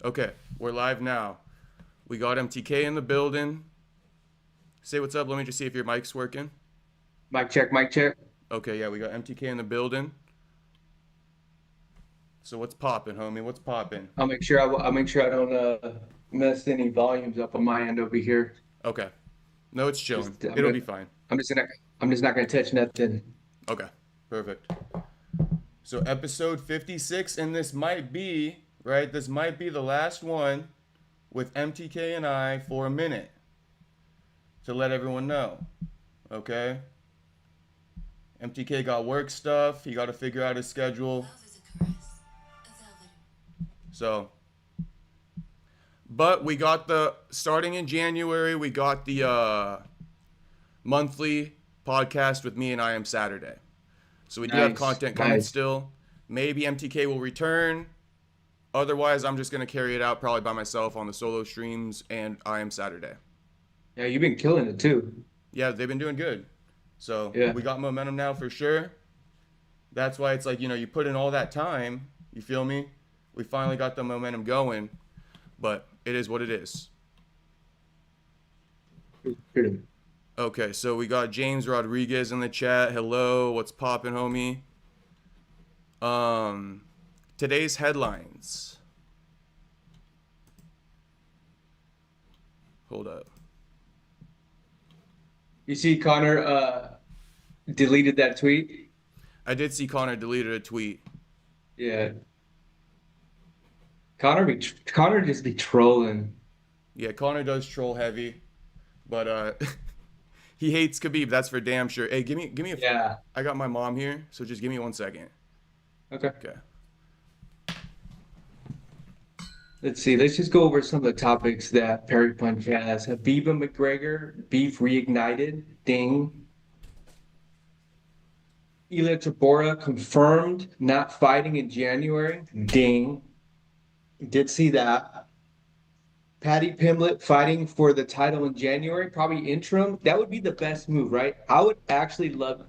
Okay, we're live now. We got MTK in the building. Say what's up. Let me just see if your mic's working. Mic check, mic check. Okay, yeah, we got MTK in the building. So what's popping, homie? What's popping? I'll make sure I don't mess any volumes up on my end over here. Okay. No, it's chilling. Just It'll be fine. I'm just not I'm just not gonna touch nothing. Okay, perfect. So episode 56, and this might be, right? This might be the last one with MTK and I for a minute to let everyone know. Okay? MTK got work stuff. He got to figure out his schedule. So, but we got starting in January, we got the monthly podcast with me and I Am Saturday. So we do have content coming still. Maybe MTK will return. Otherwise, I'm just going to carry it out probably by myself on the solo streams and I Am Saturday. Yeah, you've been killing it too. Yeah, they've been doing good. So Yeah. we got momentum now for sure. That's why it's like, you put in all that time. You feel me? We finally got the momentum going. But it is what it is. Okay, so we got James Rodriguez in the chat. Hello, what's poppin', homie? Today's headlines. Hold up. You see Conor deleted that tweet? I did see Conor deleted a tweet. Yeah. Conor just be trolling. Yeah, Conor does troll heavy, but he hates Khabib. That's for damn sure. Hey, give me a. Yeah. I got my mom here, so just give me 1 second. Okay. Okay. Let's see. Let's just go over some of the topics that Perry Punch has. Khabib and McGregor beef reignited. Ding. Ilia Topuria confirmed not fighting in January. Ding. Did see that. Paddy Pimblett fighting for the title in January, probably interim. That would be the best move, right? I would actually love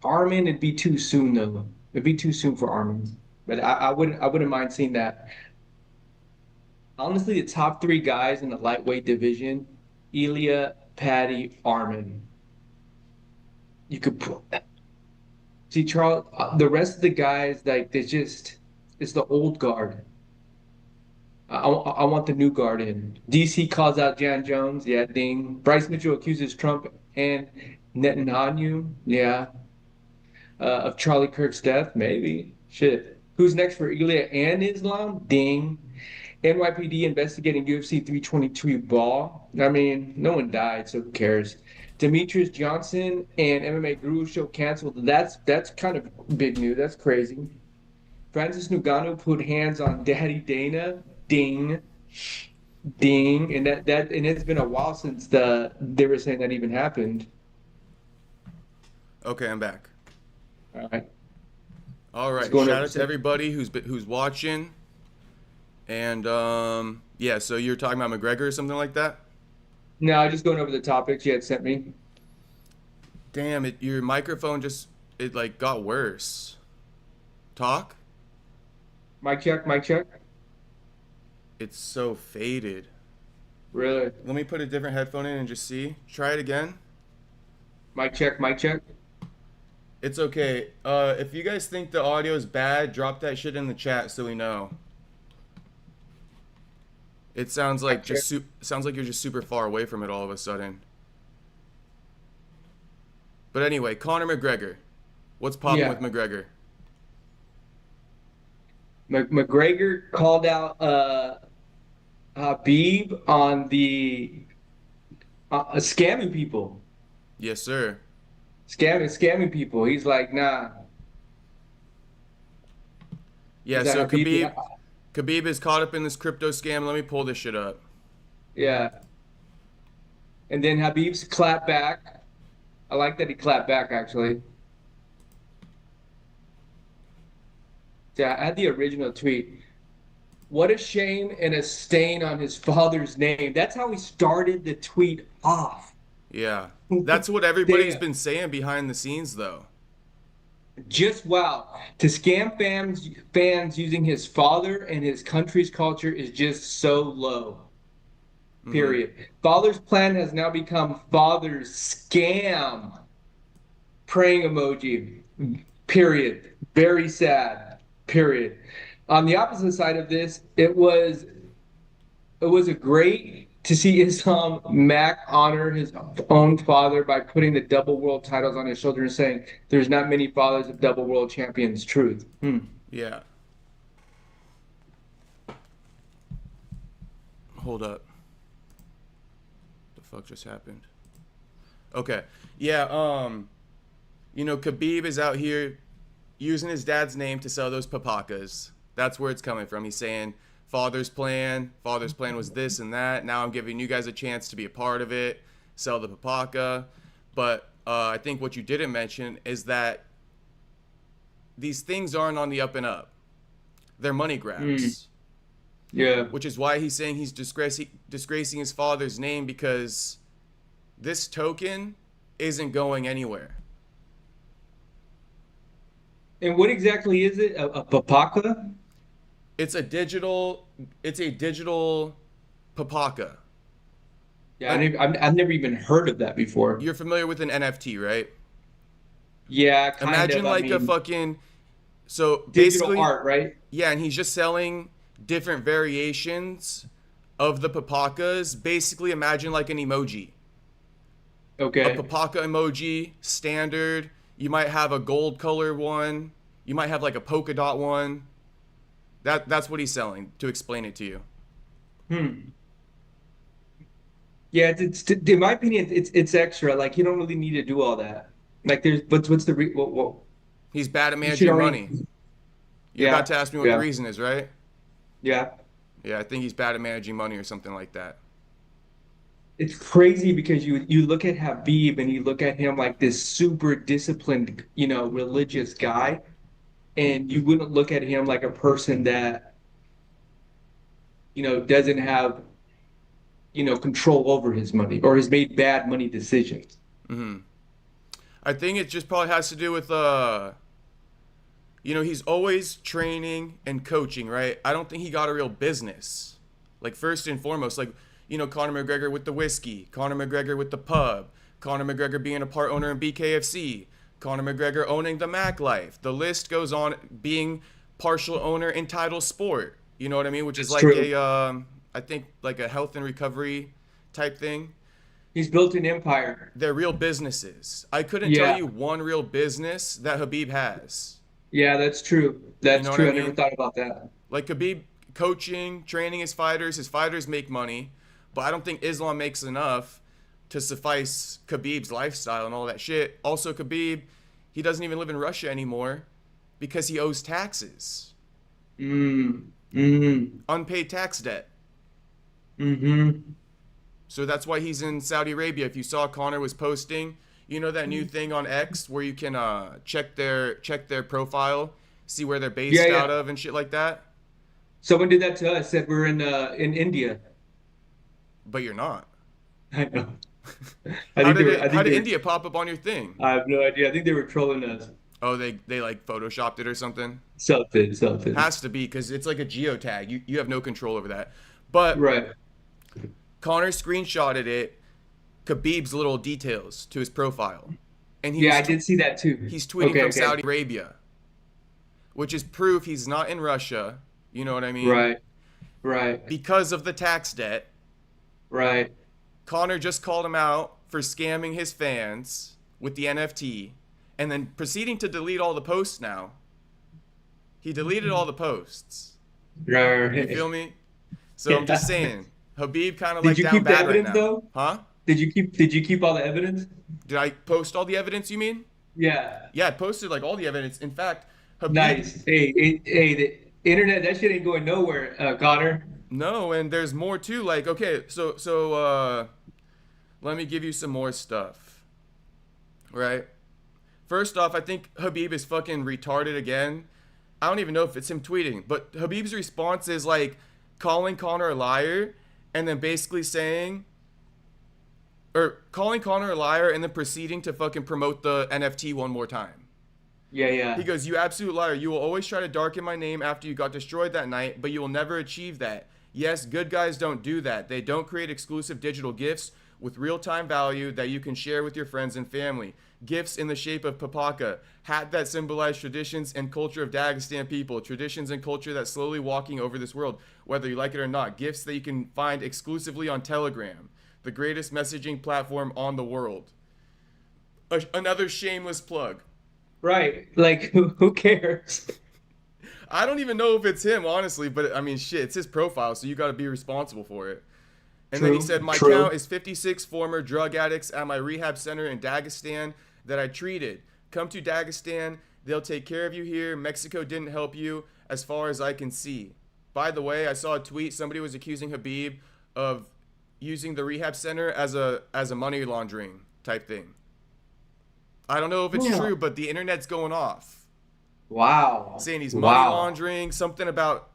Arman. It'd be too soon though. It'd be too soon for Arman. But I wouldn't mind seeing that. Honestly, the top three guys in the lightweight division, Ilia, Paddy, Arman. You could put see Charles. The rest of the guys, like it's the old guard. I want the new guard in. DC calls out Jan Jones. Yeah, ding. Bryce Mitchell accuses Trump and Netanyahu. Yeah. Of Charlie Kirk's death. Maybe. Shit. Who's next for Ilia and Islam? Ding. NYPD investigating UFC 322 ball. I mean, no one died, so who cares? Demetrious Johnson and MMA Guru show canceled. That's kind of big news. That's crazy. Francis Ngannou put hands on Daddy Dana. Ding, ding, and it's been a while since they were saying that even happened. Okay, I'm back. All right. All right. Shout out to everybody who's watching. And yeah, so you're talking about McGregor or something like that? No, just going over the topics you had sent me. Damn it! Your microphone it like got worse. Talk. Mic check, mic check. It's so faded. Really? Let me put a different headphone in and just see. Try it again. Mic check, mic check. It's okay. If you guys think the audio is bad, drop that shit in the chat so we know. It sounds like sounds like you're just super far away from it all of a sudden. But anyway, Conor McGregor. What's popping with McGregor? McGregor called out Khabib on the scamming people. Yes, sir. Scamming people. He's like, nah. Yeah, so Khabib is caught up in this crypto scam. Let me pull this shit up. Yeah. And then Khabib's clap back. I like that he clapped back, actually. Yeah, I had the original tweet. What a shame and a stain on his father's name. That's how he started the tweet off. Yeah. That's what everybody's been saying behind the scenes, though. Just wow. To scam fans using his father and his country's culture is just so low. Mm-hmm. Period. Father's plan has now become father's scam. Praying emoji. Period. Very sad. Period. On the opposite side of this, it was a great to see Islam Mac honor his own father by putting the double world titles on his shoulder and saying, "There's not many fathers of double world champions." Truth. Hmm. Yeah. Hold up. The fuck just happened? Okay. Yeah. Khabib is out here using his dad's name to sell those papakas. That's where it's coming from. He's saying father's plan was this and that. Now I'm giving you guys a chance to be a part of it, sell the papaka. But I think what you didn't mention is that these things aren't on the up and up. They're money Mm. grabs, Yeah. which is why he's saying he's disgracing his father's name, because this token isn't going anywhere. And what exactly is it? A papaka? It's a digital papaka. Yeah, I've never even heard of that before. You're familiar with an NFT, right? Yeah, kind Imagine of. I like a mean, fucking, so digital basically, art, right? yeah, and he's just selling different variations of the papakas. Basically, imagine like an emoji. A Okay. papaka emoji, standard. You might have a gold color one. You might have like a polka dot one. That's what he's selling, to explain it to you. Hmm. Yeah, in my opinion, it's extra. Like you don't really need to do all that. Like there's what's the what He's bad at you should managing only money. You're about yeah to ask me what the yeah reason is, right? yeah. Yeah, I think he's bad at managing money or something like that. It's crazy because you look at Habib and you look at him like this super disciplined, religious guy, and you wouldn't look at him like a person that, doesn't have, control over his money or has made bad money decisions. Hmm. I think it just probably has to do with he's always training and coaching, right? I don't think he got a real business. Like first and foremost, like Conor McGregor with the whiskey, Conor McGregor with the pub, Conor McGregor being a part owner in BKFC, Conor McGregor owning the Mac Life. The list goes on, being partial owner in Title Sport. You know what I mean? Which is It's like true. a I think like a health and recovery type thing. He's built an empire. They're real businesses. I couldn't tell Yeah, you one real business that Habib has. yeah, that's true. You That's know what I true. I never mean? thought about that. Like Khabib coaching, training his fighters make money, but I don't think Islam makes enough to suffice Khabib's lifestyle and all that shit. Also, Khabib, he doesn't even live in Russia anymore because he owes taxes, Mm, mm, unpaid tax debt. mm-hmm. So that's why he's in Saudi Arabia. If you saw Conor was posting, that new thing on X where you can check their profile, see where they're Yeah, based out yeah. of and shit like that. Someone did that to us. Said we're in India. But you're not. I know. How did I it? How think did they were. India pop up on your thing? I have no idea. I think they were trolling us. Oh, they like photoshopped it or something. Something. Has to be because it's like a geotag. You have no control over that. But Right. Connor screenshotted it, Khabib's little details to his profile, and Yeah, I did see that too. he's tweeting Okay, from okay. Saudi Arabia, which is proof he's not in Russia. You know what I mean? Right. Right. Because of the tax debt, Right. Connor just called him out for scamming his fans with the NFT, and then proceeding to delete all the posts now. He deleted all the posts. You Right. feel me? So I'm just Yeah. saying, Habib kind of Did like you down keep the bad right evidence now. though? Huh? Did you keep all the evidence? Did I post all the evidence, you mean? Yeah. Yeah, I posted like all the evidence. In fact, Habib, Nice. Hey, the internet, that shit ain't going nowhere, Connor. no, and there's more too. Like, okay, let me give you some more stuff. Right? First off, I think Habib is fucking retarded again. I don't even know if it's him tweeting, but Habib's response is like calling Conor a liar and then basically saying, or calling Conor a liar and then proceeding to fucking promote the NFT one more time. Yeah, He yeah. goes, "You absolute liar. You will always try to darken my name after you got destroyed that night, but you will never achieve that. Yes, good guys don't do that. They don't create exclusive digital gifts with real-time value that you can share with your friends and family. Gifts in the shape of papaka, hat that symbolize traditions and culture of Dagestan people, traditions and culture that's slowly walking over this world, whether you like it or not. Gifts that you can find exclusively on Telegram, the greatest messaging platform on the world." Another shameless plug. Right. Like, who cares? I don't even know if it's him, honestly, but I mean, shit, it's his profile, so you got to be responsible for it. And then he True, said, "My true. count is 56 former drug addicts at my rehab center in Dagestan that I treated. Come to Dagestan. They'll take care of you here. Mexico didn't help you, as far as I can see." By the way, I saw a tweet. Somebody was accusing Khabib of using the rehab center as a money laundering type thing. I don't know if it's Yeah. true, but the internet's going off, Wow. saying he's money Wow. laundering, something about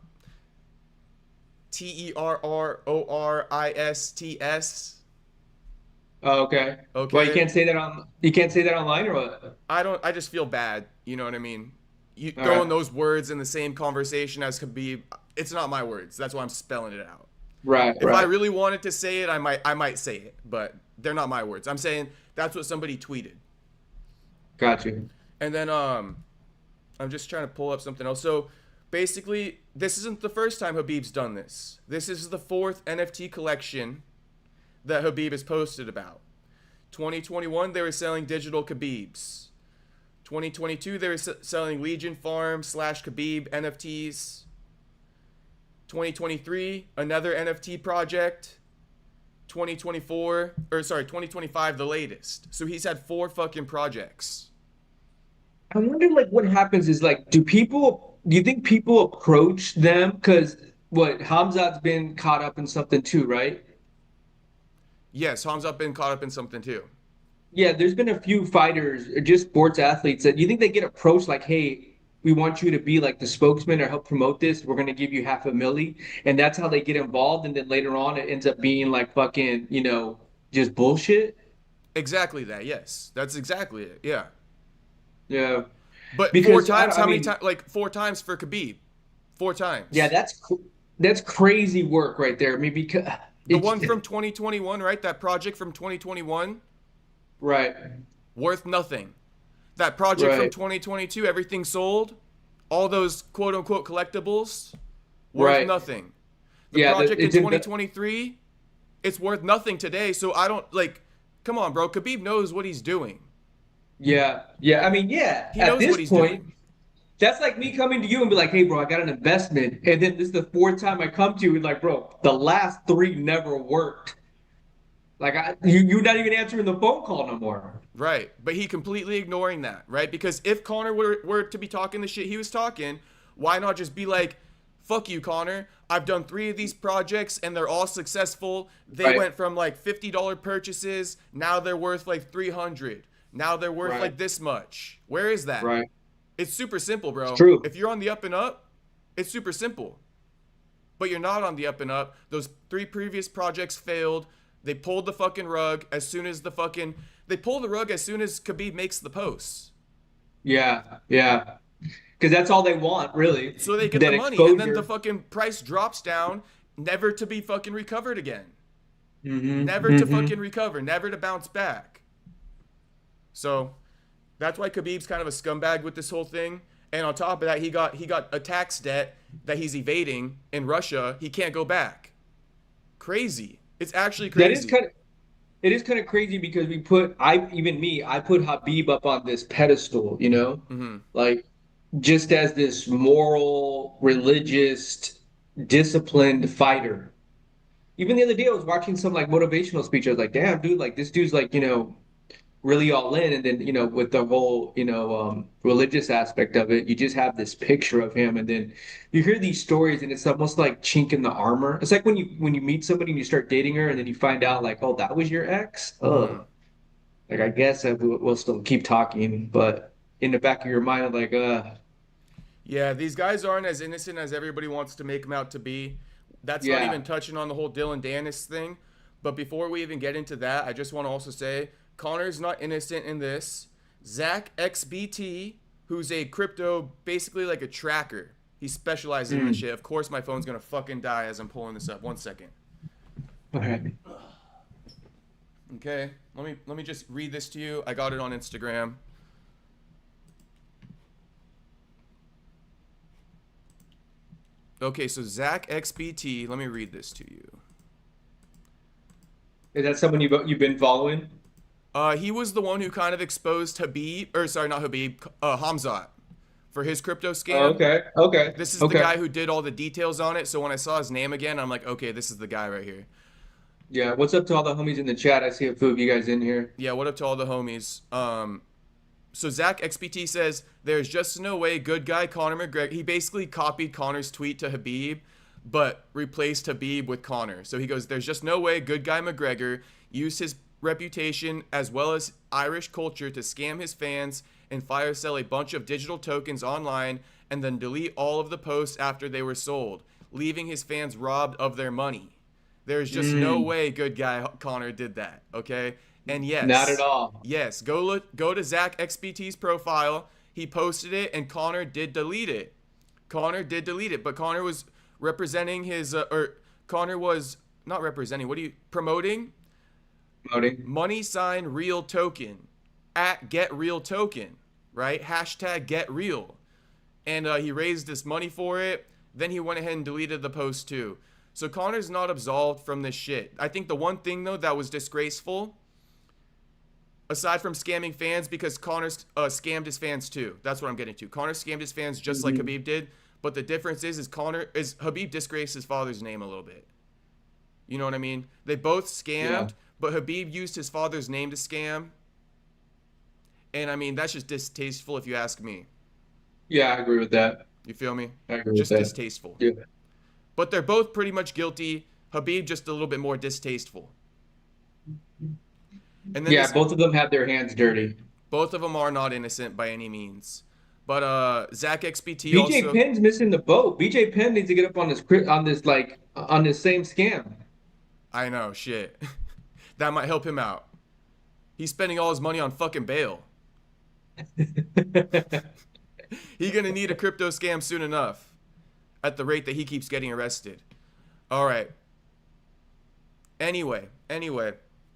TERRORISTS. Oh, okay. Well, Okay, you can't say that online or what? I just feel bad. You know what I mean? You All right. throwing those words in the same conversation as Khabib, it's not my words. That's why I'm spelling it out. Right, If I right. really wanted to say it, I might say it, but they're not my words. I'm saying that's what somebody tweeted. Got you. And then I'm just trying to pull up something else. So basically, this isn't the first time Habib's done this. This is the fourth NFT collection that Habib has posted about. 2021, they were selling digital Khabibs. 2022, they were selling Legion Farm / Khabib NFTs. 2023, another NFT project. 2025, the latest. So he's had 4 fucking projects. I wonder, like, what happens is, like, do you think people approach them? Because what, Hamzat's been caught up in something too, right? Yes, Hamza been caught up in something too. Yeah, there's been a few fighters, or just sports athletes that you think they get approached like, hey, we want you to be like the spokesman or help promote this. We're gonna give you half a milli, and that's how they get involved. And then later on, it ends up being like fucking, just bullshit. Exactly that. Yes, that's exactly it. Yeah. Yeah, But 4 because times, I how many mean, times? Like 4 times for Khabib. 4 yeah, times. that's crazy work right there. I mean, because The it's one from 2021, right? That project from 2021, right, worth nothing. That project from right, 2022, everything sold. All those quote unquote collectibles, worth right. nothing. The Yeah, project in it's in the 2023, it's worth nothing today. So I don't like, come on, bro. Khabib knows what he's doing. yeah, yeah. I mean, yeah. He At knows what this he's point. doing. That's like me coming to you and be like, hey, bro, I got an investment. And then this is the fourth time I come to you and like, bro, the last three never worked. Like you're not even answering the phone call no more. Right. But he completely ignoring that, right? Because if Conor were to be talking the shit he was talking, why not just be like, fuck you, Conor. I've done 3 of these projects and they're all successful. They Right, went from like $50 purchases. Now they're worth like 300. Now they're worth right, like this much. Where is that? right. It's super simple, It's bro. true. If you're on the up and up, it's super simple. But you're not on the up and up. Those 3 previous projects failed. They pulled the fucking rug as soon as they pull the rug as soon as Khabib makes the posts. Yeah, yeah. Because that's all they want, really. So they get the That money and then the exposure. fucking price drops down, never to be fucking recovered again. Never to Hmm. fucking recover, never to bounce back. So that's why Khabib's kind of a scumbag with this whole thing. And on top of that, he got a tax debt that he's evading in Russia. He can't go back. Crazy. It's actually That is crazy. kind of it is kind of crazy because I put Habib up on this pedestal, Hmm. like just as this moral, religious, disciplined fighter. Even the other day, I was watching some like motivational speech. I was like, damn, dude, like this dude's like, really all in. And then, with the whole, religious aspect of it, you just have this picture of him. And then you hear these stories and it's almost like chink in the armor. It's like when you meet somebody and you start dating her and then you find out like, oh, that was your ex. Hmm. Oh, like I guess we'll still keep talking, but in the back of your mind, like, Yeah, these guys aren't as innocent as everybody wants to make them out to be. That's not even yeah, touching on the whole Dylan Dennis thing. But before we even get into that, I just want to also say Connor's not innocent in this. Zach XBT who's a crypto, basically like a tracker. He specializes in this shit. Of course, my phone's gonna fucking die as I'm pulling this up. 1 second. Okay. Okay, let me just read this to you. I got it on Instagram. Okay, so Zach XBT, let me read this to you. Is that someone you've been following? He was the one who kind of exposed Habib, or sorry, not Habib, Hamzat, for his crypto scam. Oh, okay. Okay. This is okay. the guy who did all the details on it. So when I saw his name again, I'm like, okay, this is the guy right here. Yeah. What's up to all the homies in the chat? I see a few of you guys in here. Yeah, what up to all the homies? So Zach XPT says, there's just no way good guy Conor McGregor. He basically copied Conor's tweet to Khabib, but replaced Khabib with Conor. So he goes, there's just no way good guy McGregor used his reputation as well as Irish culture to scam his fans and fire sell a bunch of digital tokens online and then delete all of the posts after they were sold, leaving his fans robbed of their money. There's just no way good guy Conor did that, okay? And yes, not at all. Yes, go to Zach XBT's profile. He posted it, and Conor did delete it. Conor did delete it, but Conor was representing his, or Conor was not representing. What are you promoting? Promoting. Money sign real token at get real token, right? Hashtag get real, and he raised this money for it. Then he went ahead and deleted the post too. So Conor's not absolved from this shit. I think the one thing though that was disgraceful, aside from scamming fans, because Conor scammed his fans too. That's what I'm getting to. Conor scammed his fans just like Khabib did. But the difference is Khabib disgraced his father's name a little bit. You know what I mean? They both scammed, but Khabib used his father's name to scam. And I mean, that's just distasteful if you ask me. Yeah, I agree with that. You feel me? I agree just with that. Distasteful. Yeah. But they're both pretty much guilty. Khabib just a little bit more distasteful. And then yeah, both of them had their hands dirty. Both of them are not innocent by any means. But Zach XBT BJ also... Penn's missing the boat. BJ Penn needs to get up on this same scam. I know, shit. That might help him out. He's spending all his money on fucking bail. He's gonna need a crypto scam soon enough, at the rate that he keeps getting arrested. All right. Anyway,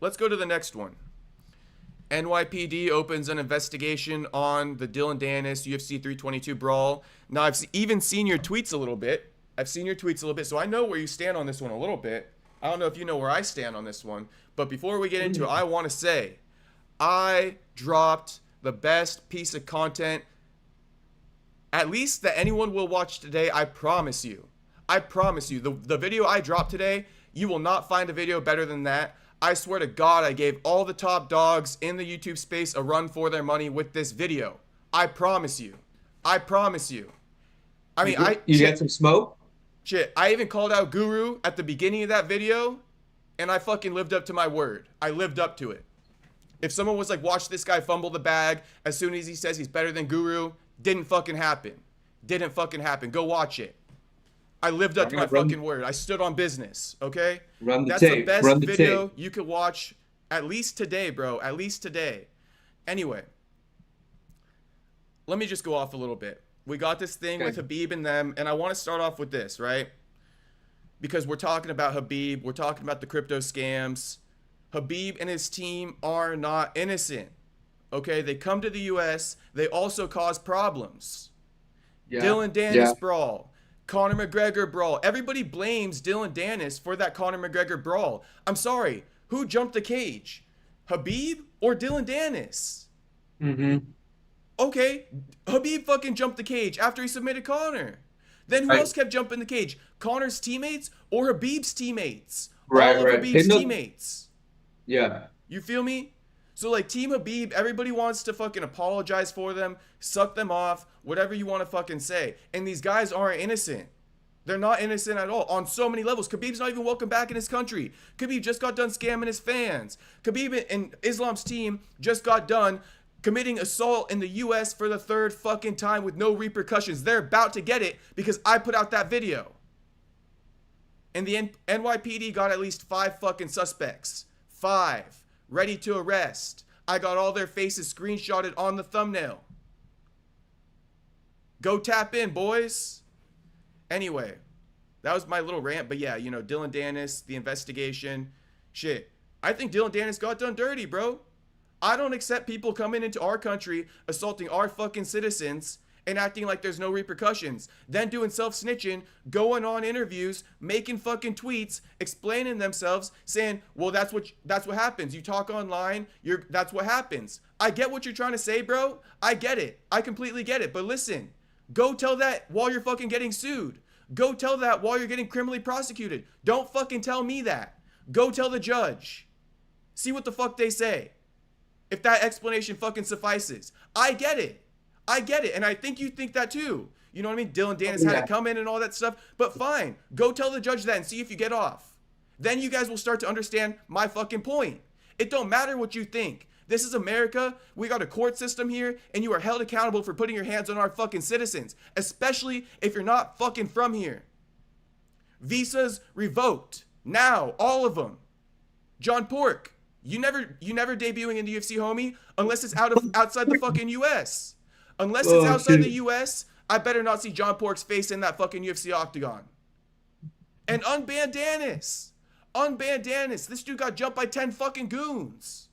let's go to the next one. NYPD opens an investigation on the Dylan Dennis UFC 322 brawl. Now, I've even seen your tweets a little bit. So I know where you stand on this one a little bit. I don't know if you know where I stand on this one. But before we get into it, I want to say, I dropped the best piece of content, at least that anyone will watch today. I promise you. The video I dropped today, you will not find a video better than that. I swear to God, I gave all the top dogs in the YouTube space a run for their money with this video. I promise you. I mean, you get some smoke? Shit, I even called out Guru at the beginning of that video, and I fucking lived up to my word. I lived up to it. If someone was like, watch this guy fumble the bag as soon as he says he's better than Guru, didn't fucking happen. Go watch it. I lived up to my fucking word. I stood on business, okay? That's the best video you could watch, at least today, bro. At least today. Anyway, let me just go off a little bit. We got this thing with Khabib and them, and I want to start off with this, right? Because we're talking about Khabib. We're talking about the crypto scams. Khabib and his team are not innocent, okay? They come to the U.S. They also cause problems. Yeah. Dylan Dennis brawl. Conor McGregor brawl. Everybody blames Dylan Dennis for that Conor McGregor brawl. I'm sorry. Who jumped the cage? Khabib or Dylan Dennis? Okay. Khabib fucking jumped the cage after he submitted Conor. Then who else kept jumping the cage? Conor's teammates or Khabib's teammates? All of Khabib's teammates. Yeah. You feel me? So like Team Khabib, everybody wants to fucking apologize for them, suck them off, whatever you want to fucking say. And these guys aren't innocent. They're not innocent at all on so many levels. Khabib's not even welcome back in his country. Khabib just got done scamming his fans. Khabib and Islam's team just got done committing assault in the U.S. for the third fucking time with no repercussions. They're about to get it because I put out that video. And the NYPD got at least 5 fucking suspects. 5. Ready to arrest. I got all their faces screenshotted on the thumbnail. Go tap in, boys. Anyway, that was my little rant. But yeah, you know, Dylan Dennis, the investigation, shit. I think Dylan Dennis got done dirty, bro. I don't accept people coming into our country, assaulting our fucking citizens, and acting like there's no repercussions. Then doing self-snitching, going on interviews, making fucking tweets, explaining themselves, saying, well, that's what happens. You talk online, that's what happens. I get what you're trying to say, bro. I get it. I completely get it. But listen, go tell that while you're fucking getting sued. Go tell that while you're getting criminally prosecuted. Don't fucking tell me that. Go tell the judge. See what the fuck they say. If that explanation fucking suffices. I get it. I get it. And I think you think that too. You know what I mean? Dylan Dennis had it come in and all that stuff. But fine. Go tell the judge that and see if you get off. Then you guys will start to understand my fucking point. It don't matter what you think. This is America. We got a court system here, and you are held accountable for putting your hands on our fucking citizens, especially if you're not fucking from here. Visas revoked. Now, all of them. John Pork, you never debuting in the UFC, homie, unless it's outside the fucking US. Unless it's outside the US, I better not see John Pork's face in that fucking UFC octagon. And unban Dennis. Unban Dennis. This dude got jumped by 10 fucking goons.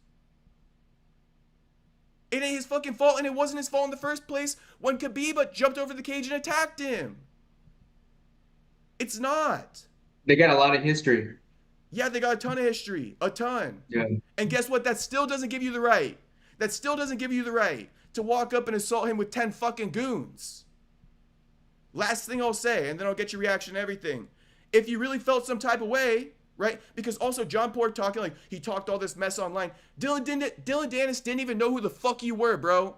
It ain't his fucking fault, and it wasn't his fault in the first place when Khabib jumped over the cage and attacked him. It's not. They got a lot of history. Yeah, they got a ton of history. A ton. Yeah. And guess what? That still doesn't give you the right. That still doesn't give you the right to walk up and assault him with 10 fucking goons. Last thing I'll say, and then I'll get your reaction to everything. If you really felt some type of way, right? Because also John Pork talking like he talked all this mess online. Dylan Dennis didn't even know who the fuck you were, bro.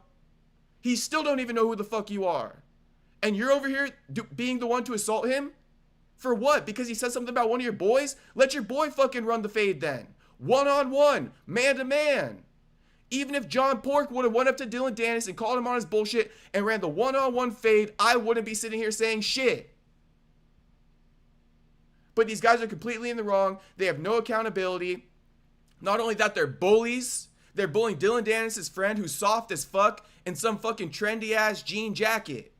He still don't even know who the fuck you are. And you're over here being the one to assault him? For what? Because he said something about one of your boys? Let your boy fucking run the fade then. One-on-one, man-to-man. Even if John Pork would have went up to Dylan Dennis and called him on his bullshit and ran the one-on-one fade, I wouldn't be sitting here saying shit. But these guys are completely in the wrong. They have no accountability. Not only that, they're bullies. They're bullying Dylan Dennis' friend who's soft as fuck in some fucking trendy-ass jean jacket.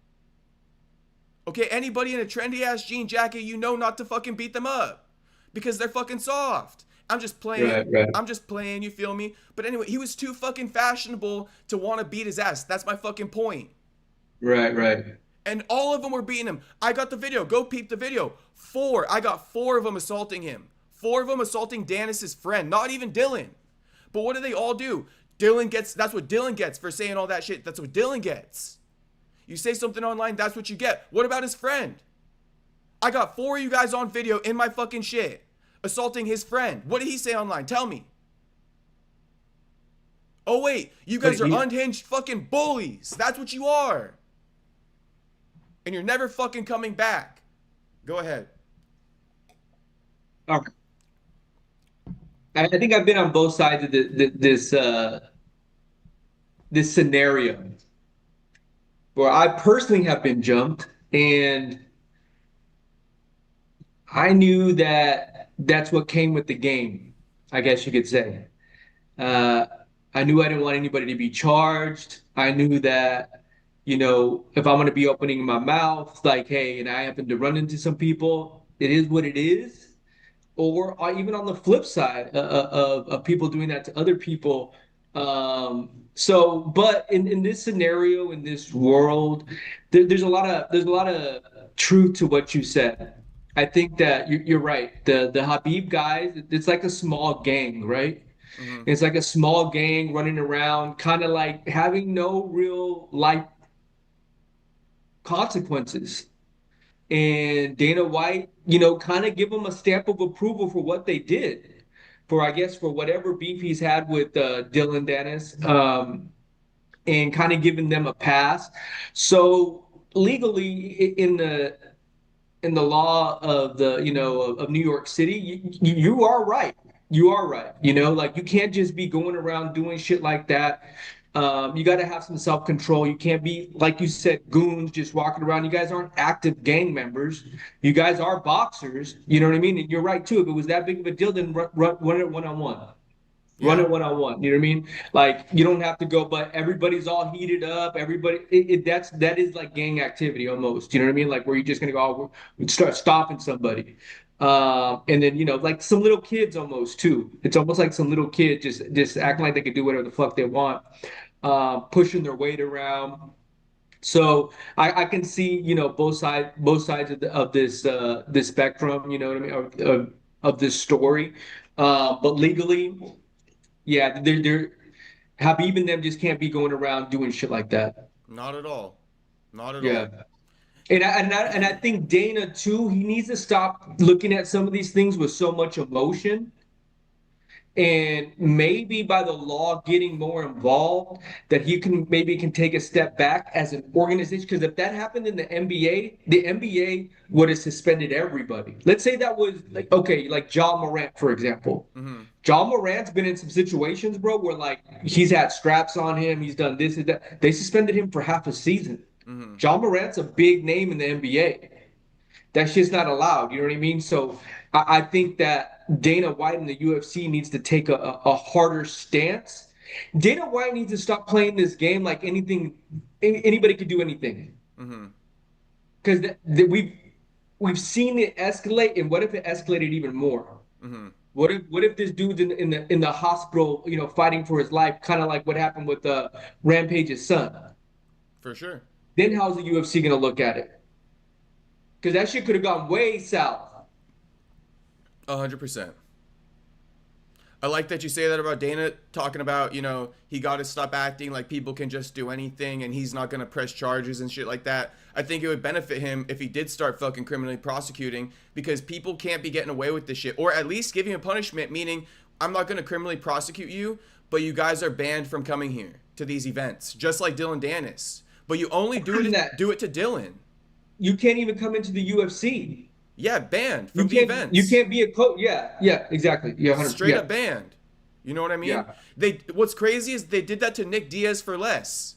Okay, anybody in a trendy-ass jean jacket, you know not to fucking beat them up. Because they're fucking soft. I'm just playing. Right. I'm just playing, you feel me? But anyway, he was too fucking fashionable to want to beat his ass. That's my fucking point. Right. And all of them were beating him. I got the video. Go peep the video. I got 4 of them assaulting him. 4 of them assaulting Dennis's friend. Not even Dylan. But what do they all do? That's what Dylan gets for saying all that shit. That's what Dylan gets. You say something online, that's what you get. What about his friend? I got 4 of you guys on video in my fucking shit assaulting his friend. What did he say online? Tell me. Oh, wait. You guys are unhinged fucking bullies. That's what you are. And you're never fucking coming back. Go ahead. Okay. I think I've been on both sides of this scenario where I personally have been jumped, and I knew that that's what came with the game, I guess you could say. I knew I didn't want anybody to be charged. I knew that, you know, if I'm going to be opening my mouth, like, hey, and I happen to run into some people, it is what it is. Or even on the flip side of people doing that to other people. But in this scenario, in this world, there's a lot of truth to what you said. I think that you're right. The Khabib guys, it's like a small gang, right? Mm-hmm. It's like a small gang running around, kind of like having no real life consequences. And Dana White, you know, kind of give them a stamp of approval for what they did, for whatever beef he's had with Dylan Dennis, and kind of giving them a pass. So legally, in the law of of New York City, you are right. You are right. You know, like you can't just be going around doing shit like that. You got to have some self-control. You can't be, like you said, goons just walking around. You guys aren't active gang members. You guys are boxers. You know what I mean? And you're right, too. If it was that big of a deal, then run it one-on-one. Run Yeah. it one-on-one. You know what I mean? Like you don't have to go, but everybody's all heated up. Everybody, that is like gang activity almost. You know what I mean? Like where you're just gonna go, start stopping somebody, and then like some little kids almost too. It's almost like some little kid just acting like they could do whatever the fuck they want, pushing their weight around. So I can see both sides of this spectrum. You know what I mean? Of this story, but legally. Yeah, they're Habib and them just can't be going around doing shit like that. Not at all. Not at Yeah. all. And I think Dana too, he needs to stop looking at some of these things with so much emotion and maybe by the law getting more involved that he can take a step back as an organization, because if that happened in the NBA would have suspended everybody. Let's say that was like okay, like John Morant, for example. Mm-hmm. John Morant's been in some situations, bro, where like he's had straps on him, he's done this and that. They suspended him for half a season. Mm-hmm. John Morant's a big name in the NBA. That shit's not allowed. You know what I mean? So I think that Dana White and the UFC needs to take a harder stance. Dana White needs to stop playing this game like anybody could do anything. Mm-hmm. Because we've seen it escalate, and what if it escalated even more? Mm-hmm. What if this dude's in the hospital, fighting for his life, kind of like what happened with Rampage's son? For sure. Then how's the UFC gonna look at it? Because that shit could have gone way south. 100%. I like that you say that about Dana, talking about, he got to stop acting like people can just do anything and he's not going to press charges and shit like that. I think it would benefit him if he did start fucking criminally prosecuting, because people can't be getting away with this shit. Or at least give him a punishment, meaning I'm not going to criminally prosecute you, but you guys are banned from coming here to these events, just like Dylan Dennis. But you only do it to Dylan. You can't even come into the UFC. Yeah, banned from the You events. can't be a coach. Yeah, exactly. Yeah, 100%. Straight up banned. You know what I mean? Yeah. What's crazy is they did that to Nick Diaz for less.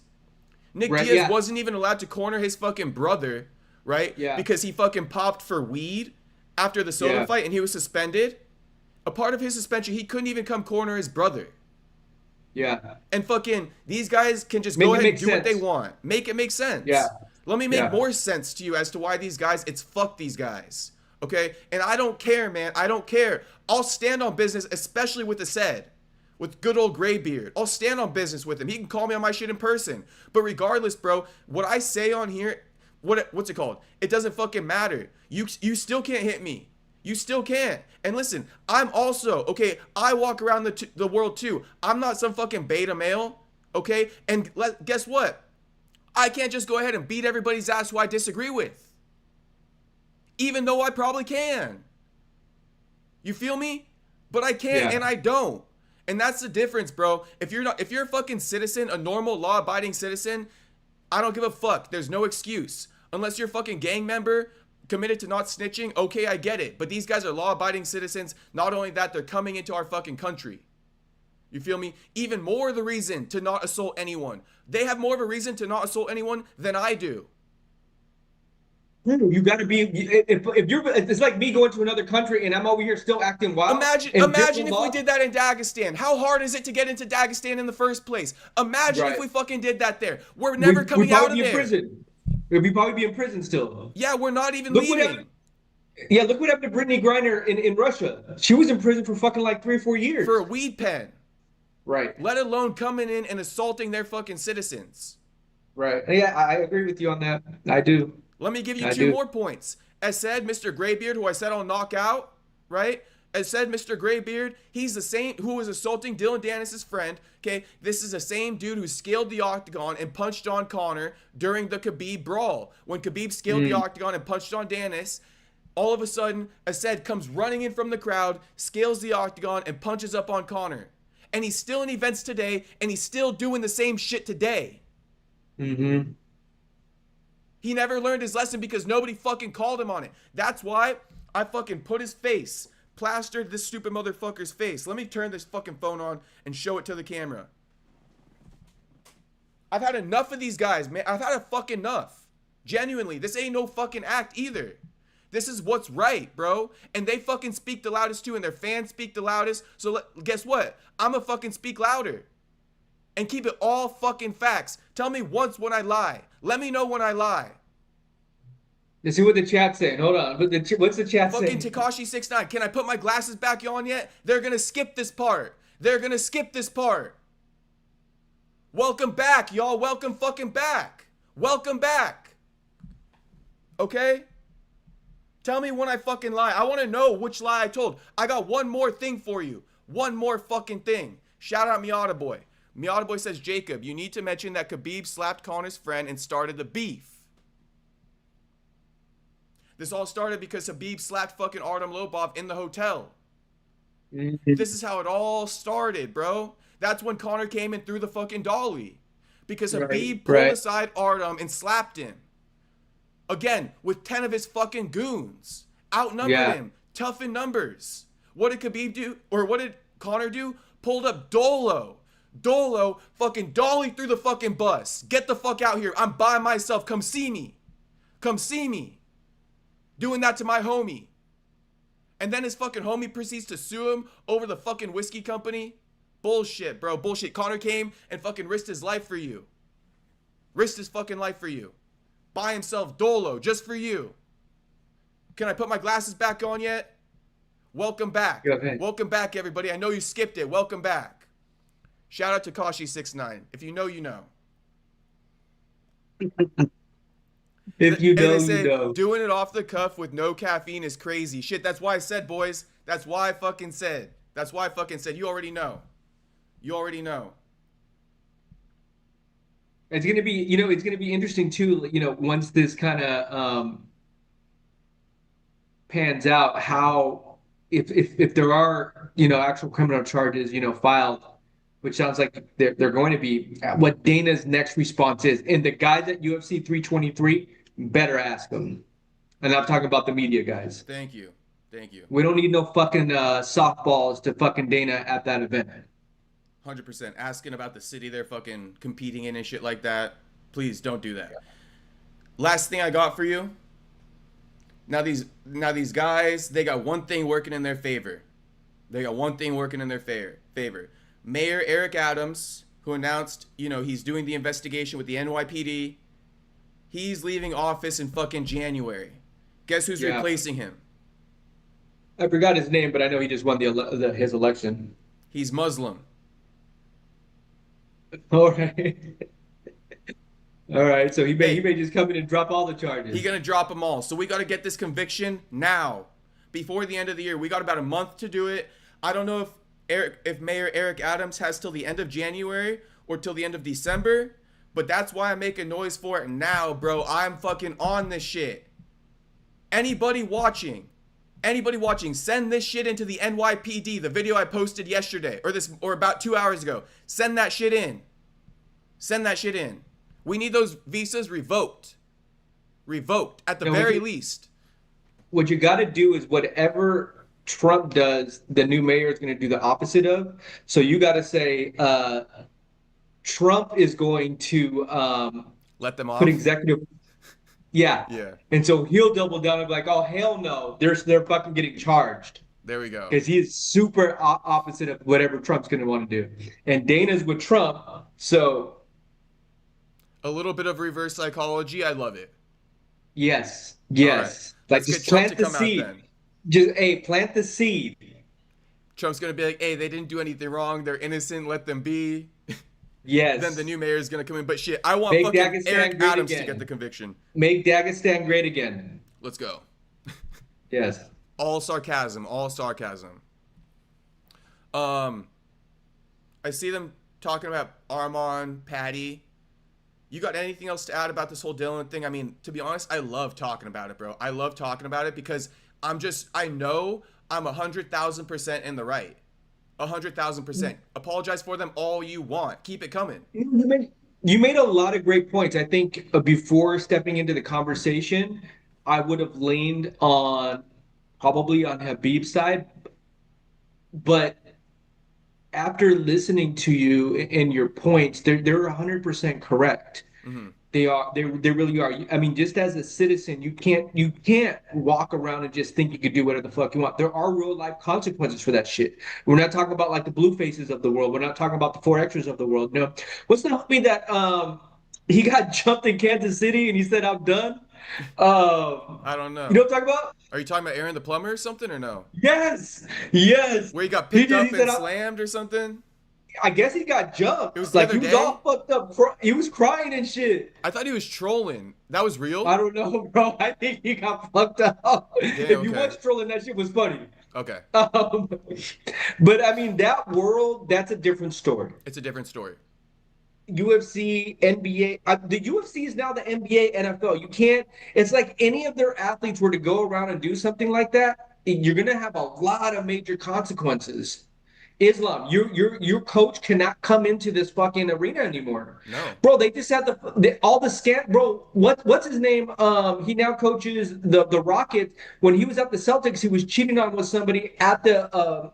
Nick Right, Diaz yeah. wasn't even allowed to corner his fucking brother, right? Yeah. Because he fucking popped for weed after the Soto Yeah. fight and he was suspended. A part of his suspension, he couldn't even come corner his brother. Yeah. And fucking these guys can just Make go it ahead and make do what they sense. want. Make it make sense. Yeah. Let me make Yeah. more sense to you as to why these guys, it's fuck these guys. Okay? And I don't care, man. I don't care. I'll stand on business, especially with the said. With good old Graybeard. I'll stand on business with him. He can call me on my shit in person. But regardless, bro, what I say on here, what's it called? It doesn't fucking matter. You still can't hit me. You still can't. And listen, I'm also, okay, I walk around the world too. I'm not some fucking beta male, okay? And guess what? I can't just go ahead and beat everybody's ass who I disagree with. Even though I probably can. You feel me? But I can't, Yeah. and I don't. And that's the difference, bro. If you're a fucking citizen, a normal law-abiding citizen, I don't give a fuck. There's no excuse. Unless you're a fucking gang member committed to not snitching, okay, I get it. But these guys are law-abiding citizens. Not only that, they're coming into our fucking country. You feel me? Even more the reason to not assault anyone. They have more of a reason to not assault anyone than I do. You got to be if you're. It's like me going to another country and I'm over here still acting wild. Imagine if we did that in Dagestan. How hard is it to get into Dagestan in the first place? Imagine if we fucking did that there. We're never coming out of there. Prison. We'd probably be in prison still. Yeah, we're not even leaving. Look what happened to Brittany Griner in Russia. She was in prison for fucking like 3 or 4 years. For a weed pen. Right. Let alone coming in and assaulting their fucking citizens. Right. Yeah, I agree with you on that. I do. Let me give you two more points. As said, Mr. Graybeard, who I said I'll knock out, right? As said, Mr. Graybeard, he's the same who was assaulting Dylan Dennis' friend. Okay, this is the same dude who scaled the octagon and punched on Conor during the Khabib brawl. When Khabib scaled the octagon and punched on Dennis, all of a sudden, Ased comes running in from the crowd, scales the octagon, and punches up on Conor. And he's still in events today, and he's still doing the same shit today. Mm-hmm. He never learned his lesson because nobody fucking called him on it. That's why I fucking put his face, plastered this stupid motherfucker's face. Let me turn this fucking phone on and show it to the camera. I've had enough of these guys, man. I've had a fucking enough. Genuinely, this ain't no fucking act either. This is what's right, bro. And they fucking speak the loudest too, and their fans speak the loudest. So guess what? I'ma fucking speak louder. And keep it all fucking facts. Tell me once when I lie. Let me know when I lie. Let's see what the chat's saying. Hold on. What's the chat Fucking saying? Tekashi69. Can I put my glasses back on yet? They're gonna skip this part. They're gonna skip this part. Welcome back, y'all. Welcome fucking back. Welcome back. Okay? Tell me when I fucking lie. I want to know which lie I told. I got one more thing for you. One more fucking thing. Shout out Miata Boy. Miata Boy says, Jacob, you need to mention that Khabib slapped Conor's friend and started the beef. This all started because Khabib slapped fucking Artem Lobov in the hotel. This is how it all started, bro. That's when Conor came and threw the fucking dolly. Because Khabib pulled aside Artem and slapped him. Again, with 10 of his fucking goons. Outnumbered him. Tough in numbers. What did Khabib do? Or what did Conor do? Pulled up Dolo. Dolo fucking dolly through the fucking bus. Get the fuck out here. I'm by myself. Come see me. Come see me. Doing that to my homie. And then his fucking homie proceeds to sue him over the fucking whiskey company. Bullshit, bro. Bullshit. Conor came and fucking risked his life for you. Risked his fucking life for you. By himself, Dolo, just for you. Can I put my glasses back on yet? Welcome back. Welcome back, everybody. I know you skipped it. Welcome back. Shout out to Kashi69. If you know, you know. If you know, you know. Doing it off the cuff with no caffeine is crazy. Shit, that's why I said, boys. That's why I fucking said. That's why I fucking said. You already know. You already know. It's gonna be, it's gonna be interesting too. Once this kind of pans out, how if there are actual criminal charges filed, which sounds like they're going to be, what Dana's next response is. And the guys at UFC 323 better ask them. And I'm talking about the media guys. Thank you. Thank you. We don't need no fucking softballs to fucking Dana at that event. 100%. Asking about the city they're fucking competing in and shit like that. Please don't do that. Last thing I got for you. Now these guys, they got one thing working in their favor. They got one thing working in their favor. Mayor Eric Adams, who announced, he's doing the investigation with the NYPD. He's leaving office in fucking January. Guess who's replacing him? I forgot his name, but I know he just won his election. He's Muslim. All right. All right. So he may just come in and drop all the charges. He's going to drop them all. So we got to get this conviction now. Before the end of the year. We got about a month to do it. I don't know if Mayor Eric Adams has till the end of January or till the end of December. But that's why I'm making noise for it now, bro. I'm fucking on this shit. Anybody watching, send this shit into the NYPD, the video I posted yesterday, or about 2 hours ago. Send that shit in. Send that shit in. We need those visas revoked. Revoked, at the very least. What you got to do is whatever Trump does, the new mayor is going to do the opposite of. So you got to say, Trump is going to let them off. Put executive. Yeah. And so he'll double down and be like, oh, hell no. They're fucking getting charged. There we go. Because he's super opposite of whatever Trump's going to want to do. And Dana's with Trump. So. A little bit of reverse psychology. I love it. Yes. Yes. Right. Like just plant the seed. Just, plant the seed. Trump's going to be like, hey, they didn't do anything wrong. They're innocent. Let them be. Yes. Then the new mayor is going to come in. But shit, I want fucking Eric Adams to get the conviction. Make Dagestan great again. Let's go. Yes. All sarcasm. All sarcasm. I see them talking about Arman, Paddy. You got anything else to add about this whole Dylan thing? I mean, to be honest, I love talking about it, bro. I love talking about it because I know I'm 100,000% in the right. 100,000%. Apologize for them all you want. Keep it coming. You made a lot of great points. I think before stepping into the conversation, I would have leaned probably on Khabib's side. But after listening to you and your points, they're 100% correct. Mm-hmm. They are. They really are. I mean, just as a citizen, you can't walk around and just think you could do whatever the fuck you want. There are real life consequences for that shit. We're not talking about like the blue faces of the world. We're not talking about the four extras of the world. No. What's the homie that he got jumped in Kansas City and he said I'm done? I don't You know. know what I'm talking about? Are you talking about Aaron the plumber or something or no? Yes, yes. Where he got He picked did. up He said and slammed or something? I guess he got It was jumped. the Like other he was day? all fucked up. He was crying and shit. I thought he was trolling. That was I real? don't know, bro. I think he got fucked up. Damn, If you okay. watch trolling, that shit was funny. Okay. Um, but I mean, that world, that's a different story. It's a different story. UFC, NBA, the UFC is now the NBA, NFL. You can't, it's like any of their athletes were to go around and do something like that, you're going to have a lot of major consequences. Islam, your coach cannot come into this fucking arena anymore, No. bro. They just had all the scan, bro. What's his name? He now coaches the Rockets. When he was at the Celtics, he was cheating on with somebody at the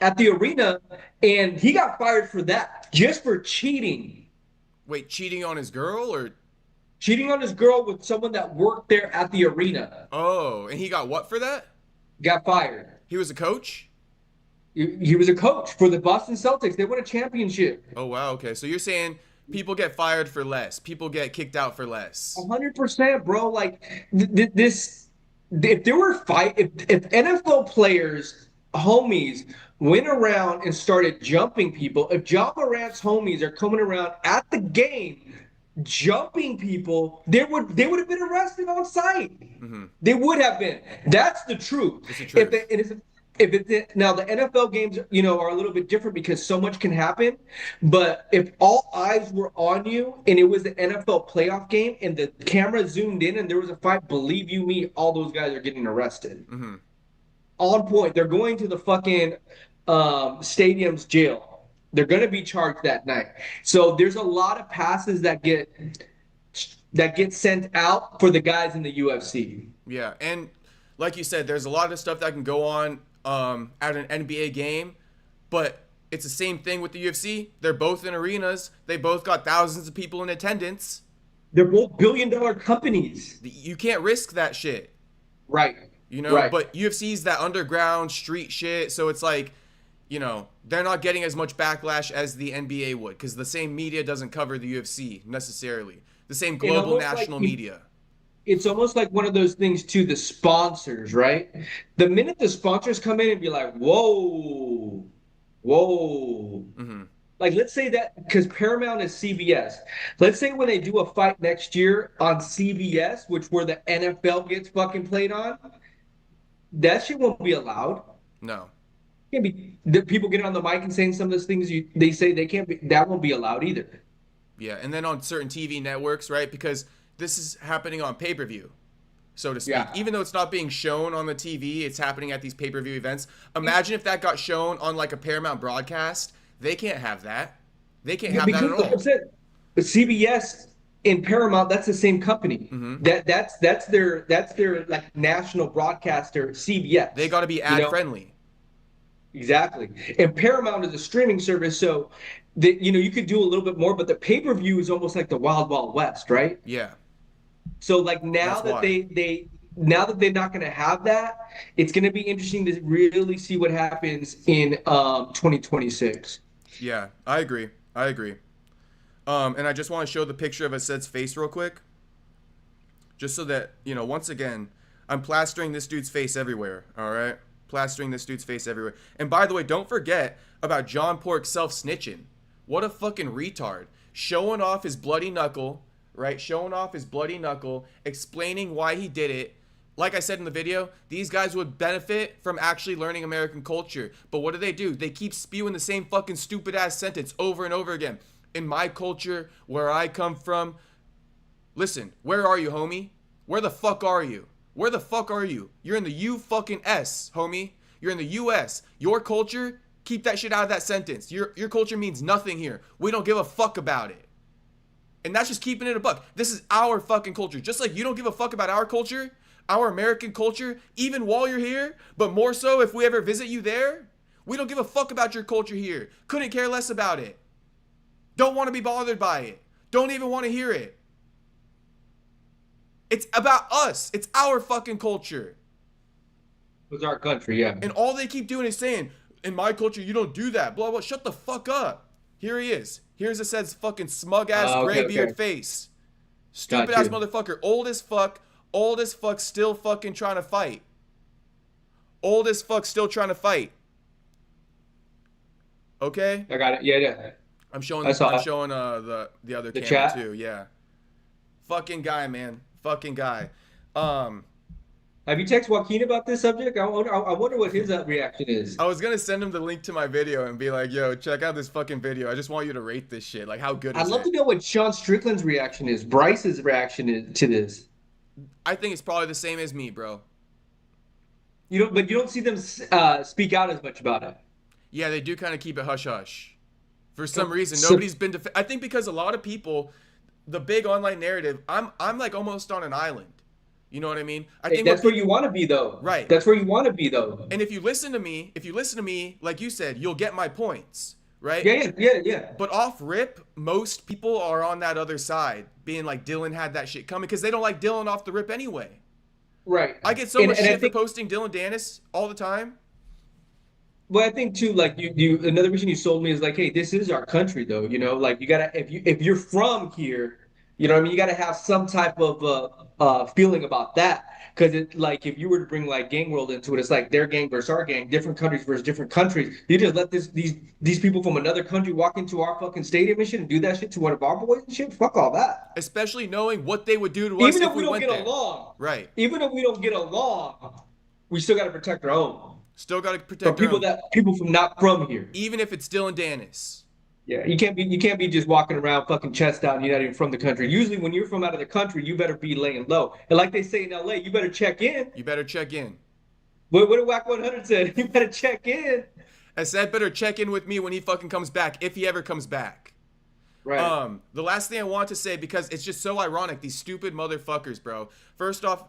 arena, and he got fired for that just for cheating. Wait, cheating on his girl or? Cheating on his girl with someone that worked there at the arena. Oh, and he got what for that? Got fired. He was a coach? He was a coach for the Boston Celtics. They won a championship. Oh, wow. Okay. So you're saying people get fired for less, people get kicked out for less. 100%, bro. Like this, if there were if NFL players, homies, went around and started jumping people, if John Morant's homies are coming around at the game jumping people, they would have been arrested on site. Mm-hmm. They would have been. That's the truth. It's the truth. If it now the NFL games, are a little bit different because so much can happen. But if all eyes were on you and it was the NFL playoff game and the camera zoomed in and there was a fight, believe you me, all those guys are getting arrested. Mm-hmm. On point. They're going to the fucking stadium's jail. They're going to be charged that night. So there's a lot of passes that get sent out for the guys in the UFC. Yeah, and like you said, there's a lot of stuff that can go on at an NBA game, but it's the same thing with the UFC. They're both in arenas. They both got thousands of people in attendance. They're both billion-dollar companies. You can't risk that shit. Right. But Right. UFC's that underground street shit, so it's like, they're not getting as much backlash as the NBA would because the same media doesn't cover the UFC necessarily. The same global national media. It's almost like one of those things too, the sponsors, right? The minute the sponsors come in and be like, whoa, whoa. Mm-hmm. Like, let's say that because Paramount is CBS. Let's say when they do a fight next year on CBS, which where the NFL gets fucking played on, that shit won't be allowed. No. Can't be the people getting on the mic and saying some of those things they say they can't be. That won't be allowed either. Yeah, and then on certain TV networks, right? Because this is happening on pay-per-view, so to speak. Yeah. Even though it's not being shown on the TV, it's happening at these pay-per-view events. Imagine if that got shown on like a Paramount broadcast. They can't have that. They can't have that at Like I all. said, CBS and Paramount, that's the same company. Mm-hmm. That's their like national broadcaster, CBS. They got to be ad-friendly. Exactly. And Paramount is a streaming service, so you could do a little bit more, but the pay-per-view is almost like the Wild Wild West, right? Yeah. So like now That's that why. now that they're not going to have that, it's going to be interesting to really see what happens in 2026. Yeah, I agree. And I just want to show the picture of Asad's face real quick. Just so that, once again, I'm plastering this dude's face everywhere, all right? Plastering this dude's face everywhere. And by the way, don't forget about John Pork self-snitching. What a fucking retard. Showing off his bloody knuckle, right? Showing off his bloody knuckle, explaining why he did it. Like I said in the video, these guys would benefit from actually learning American culture. But what do? They keep spewing the same fucking stupid-ass sentence over and over again. In my culture, where I come from. Listen, where are you, homie? Where the fuck are you? Where the fuck are you? You're in the U-fucking-S, homie. You're in the U.S. Your culture, keep that shit out of that sentence. Your culture means nothing here. We don't give a fuck about it. And that's just keeping it a buck. This is our fucking culture. Just like you don't give a fuck about our culture, our American culture, even while you're here, but more so if we ever visit you there, we don't give a fuck about your culture here. Couldn't care less about it. Don't want to be bothered by it. Don't even want to hear it. It's about us. It's our fucking culture. It's our country, yeah. And all they keep doing is saying, in my culture, you don't do that. Blah, blah. Shut the fuck up. Here he is. Here's it says fucking smug ass gray beard face. Stupid ass motherfucker. Old as fuck. Old as fuck. Still fucking trying to fight. Old as fuck. Still trying to fight. Okay? I got it. Yeah, yeah. I'm showing the other camera chat? too. Yeah. Fucking guy, man. Fucking guy. Have you texted Joaquin about this subject? I wonder what his reaction is. I was gonna send him the link to my video and be like, "Yo, check out this fucking video. I just want you to rate this shit. Like, how good is it?" I'd love to know what Sean Strickland's reaction is. Bryce's reaction to this. I think it's probably the same as me, bro. But you don't see them speak out as much about it. Yeah, they do kind of keep it hush hush. For some reason, nobody's been. I think because a lot of people, the big online narrative, I'm like almost on an island. You know what I mean? I think that's where you want to be, though. Right. That's where you want to be, though. And if you listen to me, like you said, you'll get my points, right? Yeah. But off rip, most people are on that other side, being like Dylan had that shit coming because they don't like Dylan off the rip anyway. Right. I get so much shit for posting Dylan Dennis all the time. Well, I think too, like you another reason you sold me is like, hey, this is our country, though. You know, like you gotta if you're from here. You know what I mean? You got to have some type of feeling about that. Because like if you were to bring like gang world into it, it's like their gang versus our gang, different countries versus different countries. You just let these people from another country walk into our fucking stadium and shit and do that shit to one of our boys and shit. Fuck all that. Especially knowing what they would do to us even if we we don't went get there. Along. Right. Even if we don't get along, we still got to protect our own. Still got to protect people people from not from here. Even if it's Dylan Dennis. Yeah, you can't be just walking around fucking chest out and you're not even from the country. Usually when you're from out of the country, you better be laying low. And like they say in LA, you better check in. You better check in. What did Whack 100 said? You better check in. I said better check in with me when he fucking comes back, if he ever comes back. Right. The last thing I want to say, because it's just so ironic, these stupid motherfuckers, bro. First off,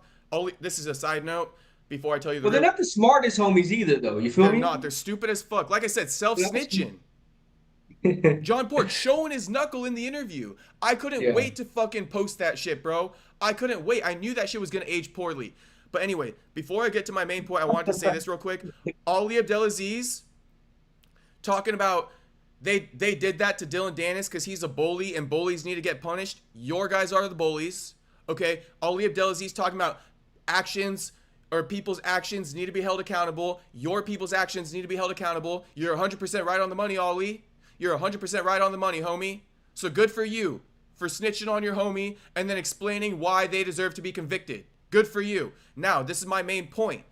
this is a side note before I tell you the they're not the smartest homies either, though. You feel me? They're not. They're stupid as fuck. Like I said, self-snitching. John Port showing his knuckle in the interview. I couldn't wait to fucking post that shit, bro. I couldn't wait. I knew that shit was gonna age poorly. But anyway, before I get to my main point, I wanted to say this real quick. Ali Abdelaziz talking about they did that to Dylan Dennis because he's a bully and bullies need to get punished. Your guys are the bullies. Okay? Ali Abdelaziz talking about actions or people's actions need to be held accountable. Your people's actions need to be held accountable. You're 100% right on the money, Ali. You're 100% right on the money, homie. So good for you for snitching on your homie and then explaining why they deserve to be convicted. Good for you. Now, this is my main point.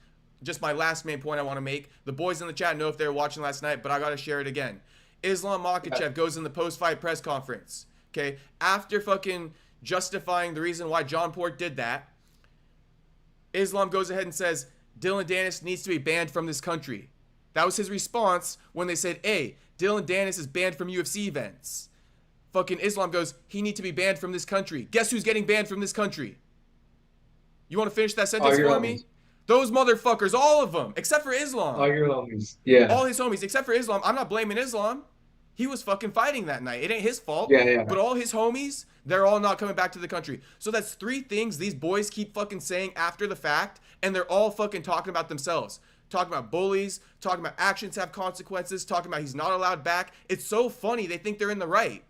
Just my last main point I want to make. The boys in the chat know if they were watching last night, but I got to share it again. Islam Makhachev goes in the post-fight press conference. Okay? After fucking justifying the reason why John Port did that, Islam goes ahead and says, Dylan Dennis needs to be banned from this country. That was his response when they said, hey, Dylan Dennis is banned from UFC events. Fucking Islam goes, he needs to be banned from this country. Guess who's getting banned from this country? You want to finish that sentence for me? Those motherfuckers, all of them, except for Islam. All your homies. Yeah. All his homies, except for Islam. I'm not blaming Islam. He was fucking fighting that night. It ain't his fault. Yeah. But all his homies, they're all not coming back to the country. So that's 3 things these boys keep fucking saying after the fact, and they're all fucking talking about themselves. Talking about bullies, talking about actions have consequences, talking about he's not allowed back. It's so funny they think they're in the right.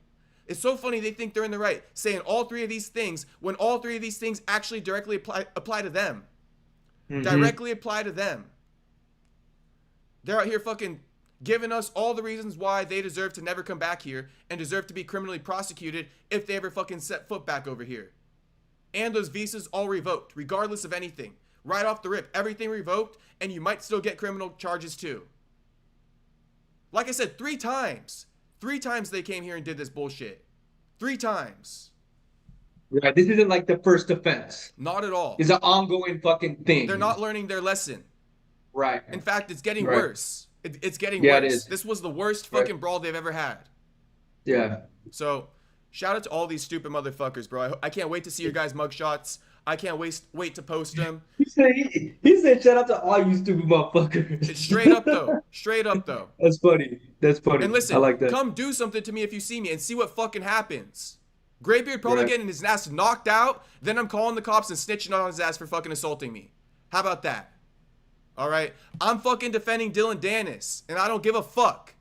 It's so funny they think they're in the right, saying all 3 of these things when all 3 of these things actually directly apply to them. Directly apply to them. They're out here fucking giving us all the reasons why they deserve to never come back here and deserve to be criminally prosecuted if they ever fucking set foot back over here. And those visas all revoked, regardless of anything. Right off the rip, everything revoked, and you might still get criminal charges too. Like I said, 3 times. 3 times they came here and did this bullshit. 3 times. Right. This isn't like the first offense. Not at all. It's an ongoing fucking thing. They're not learning their lesson. Right. In fact, it's getting worse. It's getting worse. It is. This was the worst fucking brawl they've ever had. Yeah. So, shout out to all these stupid motherfuckers, bro. I can't wait to see your guys' mugshots. I can't wait to post them. He said shout out to all you stupid motherfuckers. It's straight up though. Straight up though. That's funny. That's funny. And listen, I like that. Come do something to me if you see me and see what fucking happens. Graybeard probably Right. getting his ass knocked out. Then I'm calling the cops and snitching on his ass for fucking assaulting me. How about that? All right? I'm fucking defending Dylan Dennis, and I don't give a fuck.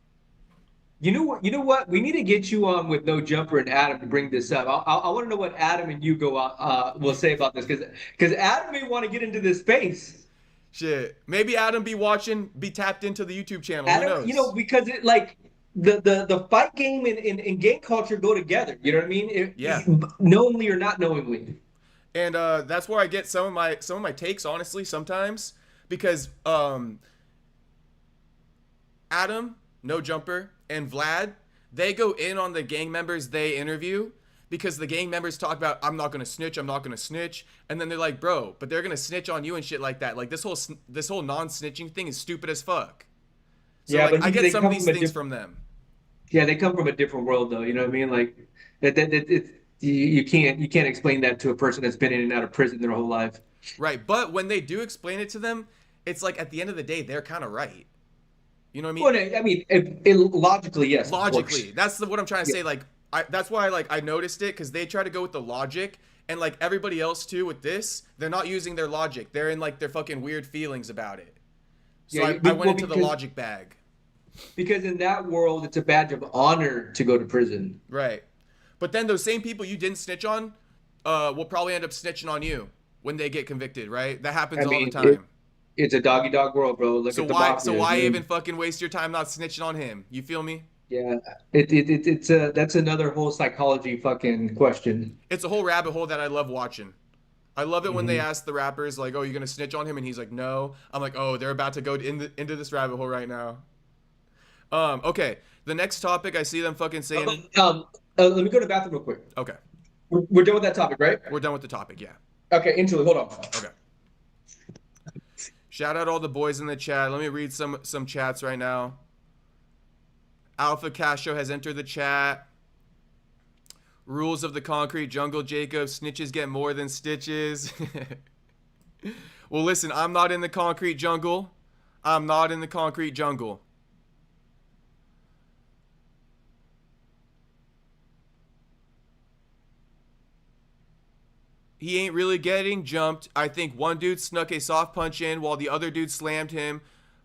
You know what? You know what? We need to get you on with No Jumper and Adam to bring this up. I want to know what Adam and you will say about this because Adam may want to get into this space. Shit. Maybe Adam be tapped into the YouTube channel. Who Adam, knows? you know, because it like the fight game and game culture go together. You know what I mean? Yeah. Knowingly or not knowingly. And that's where I get some of my takes, honestly, sometimes. Because Adam, No Jumper, and Vlad, they go in on the gang members they interview because the gang members talk about, I'm not gonna snitch, I'm not gonna snitch, and then they're like, bro, but they're gonna snitch on you and shit like that. Like this whole non-snitching thing is stupid as fuck. So Yeah, like, but I they get some of come these from a things diff- from them. Yeah, they come from a different world, though. You know what I mean? Like you can't explain that to a person that's been in and out of prison their whole life. Right, but when they do explain it to them, it's like at the end of the day, they're kind of right. You know what I mean? Well, I mean, logically, yes. Of course. Logically, that's what I'm trying to Yeah. say. Like, that's why I noticed it because they try to go with the logic, and like everybody else too with this, they're not using their logic. They're in like their fucking weird feelings about it. So Yeah, I went into the logic bag. Because in that world, it's a badge of honor to go to prison. Right, but then those same people you didn't snitch on, will probably end up snitching on you when they get convicted. Right, that happens I all mean, the time. it's a doggy dog world, bro. Look So at the why mafia, why dude. even fucking waste your time not snitching on him? You feel me? Yeah, that's another whole psychology fucking question. It's a whole rabbit hole that I love watching. I love it when they Mhm. ask the rappers like, "Oh, you're gonna snitch on him?" and he's like, "No." I'm like, "Oh, they're about to go into this rabbit hole right now." Okay. The next topic I see them fucking saying. Let me go to the bathroom real quick. Okay, We're done with that topic, right? we're done with the topic. Yeah. Okay, interlude. Hold on. Okay. Shout out all the boys in the chat. Let me read some chats right now. Alpha Castro has entered the chat. Rules of the concrete jungle, Jacob. Snitches get more than stitches. Well, listen, I'm not in the concrete jungle. I'm not in the concrete jungle. He ain't really getting jumped. I think one dude snuck a soft punch in while the other dude slammed him,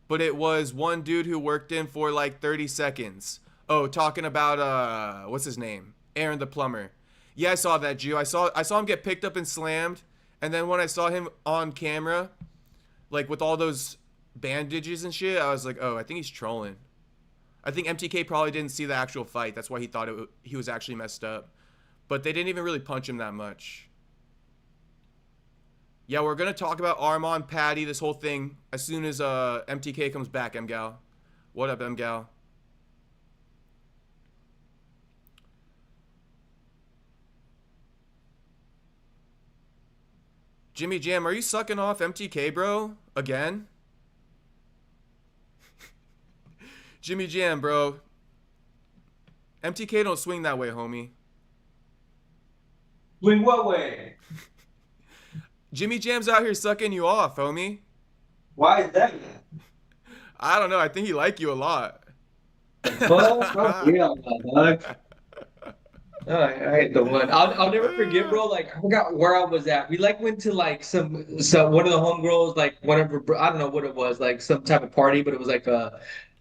but it was one dude who worked in for like 30 seconds. Oh, talking about what's his name? Aaron the plumber. Yeah, I saw that, Jew. I saw him get picked up and slammed, and then when I saw him on camera, like with all those bandages and shit, I was like, "Oh, I think he's trolling." I think MTK probably didn't see the actual fight. That's why he thought he was actually messed up. But they didn't even really punch him that much. Yeah, we're going to talk about Arman, Paddy, this whole thing as soon as MTK comes back, MGal. What up, MGal? Jimmy Jam, are you sucking off MTK, bro? Again? Jimmy Jam, bro. MTK don't swing that way, homie. Swing what way? Jimmy Jam's out here sucking you off, homie. Why is that? I don't know. I think he like you a lot. Yeah, dog. I hate the one. I'll never forget, bro. Like I forgot where I was at. We like went to like some one of the homegirls, like whatever. I don't know what it was, like some type of party, but it was like there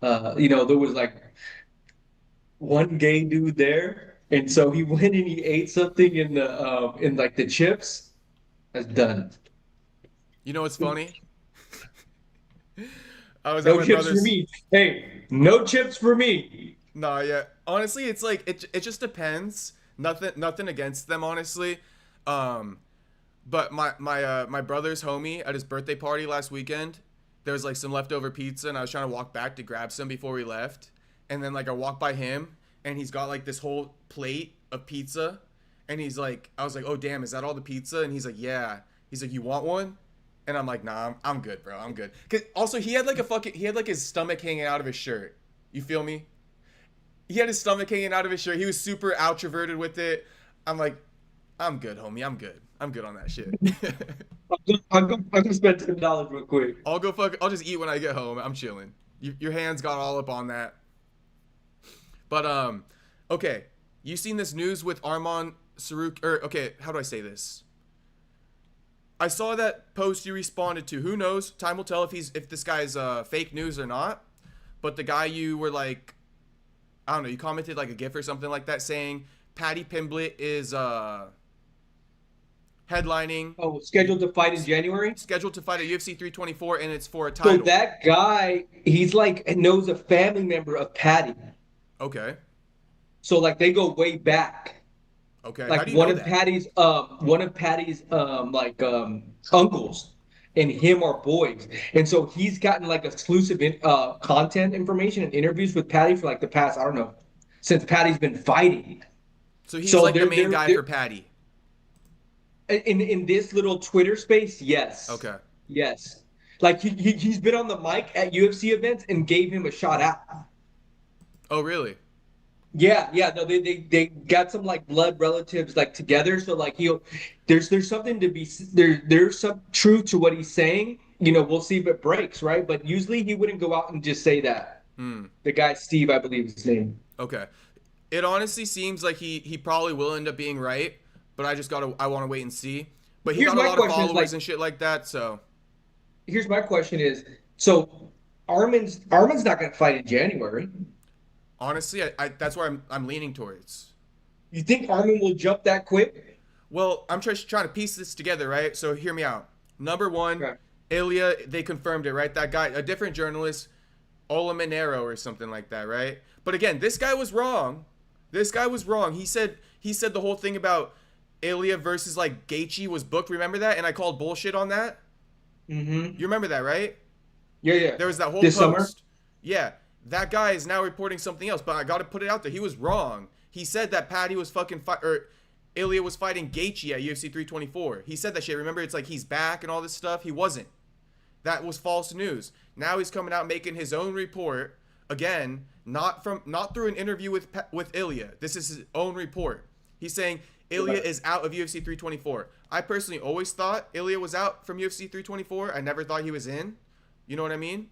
was like one gay dude there, and so he went and he ate something in like the chips. That's done. You know what's funny? I was at No my chips brother's. for me. Hey, no chips for me. Nah, yeah. Honestly, it's like it just depends. Nothing against them, honestly. But my brother's homie at his birthday party last weekend, there was like some leftover pizza, and I was trying to walk back to grab some before we left, and then like I walked by him, and he's got like this whole plate of pizza, and he's like, I was like, oh damn, is that all the pizza? And he's like, yeah. He's like, you want one? And I'm like, nah, I'm good, bro. I'm good. Cause also he had like his stomach hanging out of his shirt. You feel me? He had his stomach hanging out of his shirt. He was super outroverted with it. I'm like, I'm good, homie. I'm good. I'm good on that shit. I'm gonna spend $10 real quick. I'll just eat when I get home. I'm chilling. Your hands got all up on that. But okay. You seen this news with Arman Saruk, or okay, how do I say this? I saw that post you responded to. Who knows? Time will tell if this guy's fake news or not. But the guy you were like, I don't know, you commented like a GIF or something like that saying Paddy Pimblett is headlining. Oh, scheduled to fight in January? Scheduled to fight at UFC 324, and it's for a So title. that guy, he's like knows a family member of Paddy. Okay. So like they go way back. Okay. How Like do you know that? one of Paddy's uncles and him are boys. And so he's gotten like exclusive content information and interviews with Paddy for like the past, I don't know, since Paddy's been fighting. So he's So like the main guy for Paddy. In this little Twitter space, yes. Okay. Yes. Like he's been on the mic at UFC events and gave him a shot out. Oh, really? Yeah, yeah. No, they got some like blood relatives like together. So like there's something to be there's some truth to what he's saying. You know, we'll see if it breaks, right? But usually he wouldn't go out and just say that. The guy Steve, I believe his name. Okay. It honestly seems like he probably will end up being right, but I want to wait and see. But he Here's got a my lot of question is, followers like, and shit like that, so here's my question is, so Arman's not going to fight in January. honestly, I that's where I'm leaning towards. You think Arman will jump that quick? Well, I'm just trying to piece this together, right? So hear me out. Number one, Okay. Ilia, they confirmed it, right? That guy, a different journalist, Ola Monero or something like that, right? But again, this guy was wrong. This guy was wrong. He said the whole thing about Ilia versus like Gaethje was booked. Remember that? And I called bullshit on that. Mm-hmm. You remember that, right? Yeah, yeah. There was that whole This post. summer? Yeah, that guy is now reporting something else, but I got to put it out there. He was wrong. He said that Paddy was or Ilia was fighting Gaethje at UFC 324. He said that shit. Remember, it's like he's back and all this stuff. He wasn't. That was false news. Now he's coming out making his own report again, not through an interview with Ilia. This is his own report. He's saying Ilia is out of UFC 324. I personally always thought Ilia was out from UFC 324. I never thought he was in. You know what I mean?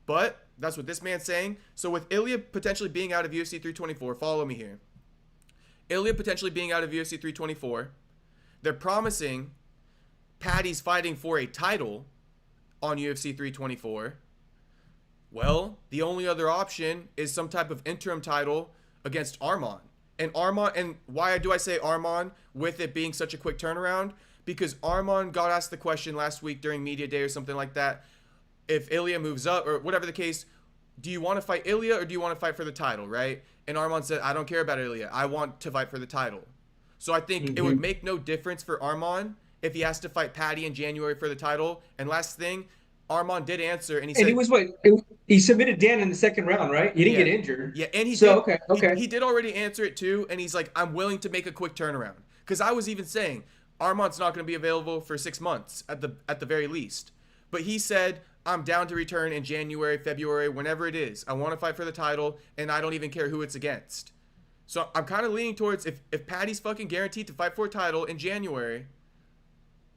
But that's what this man's saying. So with Ilia potentially being out of UFC 324, follow me here. Ilia potentially being out of UFC 324, they're promising Paddy's fighting for a title on UFC 324. Well, the only other option is some type of interim title against Arman. And why do I say Arman with it being such a quick turnaround? Because Arman got asked the question last week during media day or something like that. If Ilia moves up or whatever the case, do you want to fight Ilia or do you want to fight for the title, right? And Arman said, I don't care about Ilia. I want to fight for the title. So I think it would make no difference for Arman if he has to fight Paddy in January for the title. And last thing, Arman did answer, and he said, And he submitted Dan in the second round, right? He didn't get injured. Yeah, and he so did. okay. He did already answer it too, and he's like, I'm willing to make a quick turnaround. Because I was even saying Arman's not going to be available for 6 months at the very least. But he said, I'm down to return in January, February, whenever it is. I want to fight for the title, and I don't even care who it's against. So I'm kind of leaning towards if Paddy's fucking guaranteed to fight for a title in January,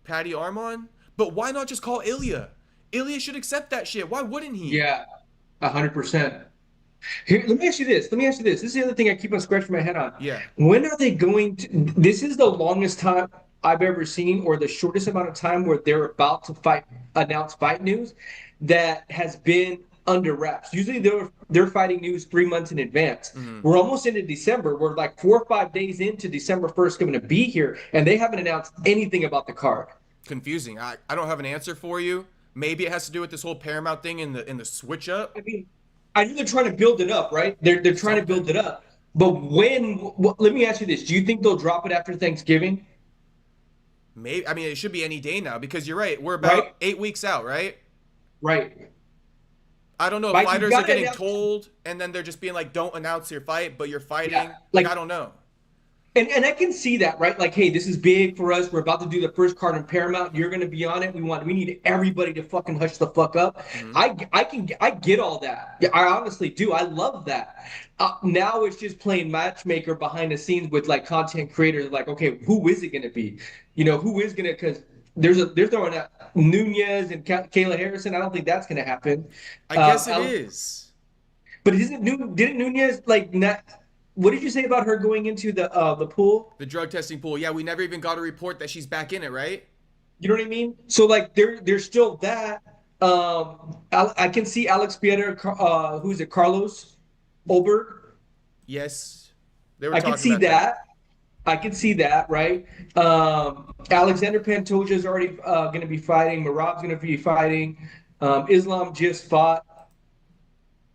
Paddy Arman. But why not just call Ilia? Ilia should accept that shit. Why wouldn't he? Yeah, 100%. Here, let me ask you this. This is the other thing I keep on scratching my head on. Yeah. When are they going to? This is the longest time I've ever seen, or the shortest amount of time where they're about to announce fight news that has been under wraps. Usually they're fighting news 3 months in advance. We're almost into December. We're like 4 or 5 days into December 1st going to be here, and they haven't announced anything about the card. Confusing. I don't have an answer for you. Maybe it has to do with this whole Paramount thing in the switch up. I mean, I know they're trying to build it up, right? They're trying to build it up. But let me ask you this. Do you think they'll drop it after Thanksgiving? Maybe. I mean, it should be any day now because you're right. We're about 8 weeks out, right? Right. I don't know if fighters are getting told and then they're just being like, don't announce your fight, but you're fighting. Yeah, like I don't know. And I can see that, right? Like, hey, this is big for us. We're about to do the first card on Paramount. You're going to be on it. We need everybody to fucking hush the fuck up. I get all that. Yeah, I honestly do. I love that. Now it's just playing matchmaker behind the scenes with like content creators. Like, okay, who is it going to be? You know, who is going to? Because they're throwing out Nunez and Kayla Harrison. I don't think that's going to happen. I guess it is. But didn't Nunez like not? what did you say about her going into the pool? The drug testing pool. Yeah, we never even got a report that she's back in it, right? You know what I mean? So like there's still that. I can see Alex Pieta, who's it, Carlos Olberg. Yes. They were I can talking see about that. that. I can see that, right? Alexander Pantoja is already going to be fighting. Marab's going to be fighting. Islam just fought.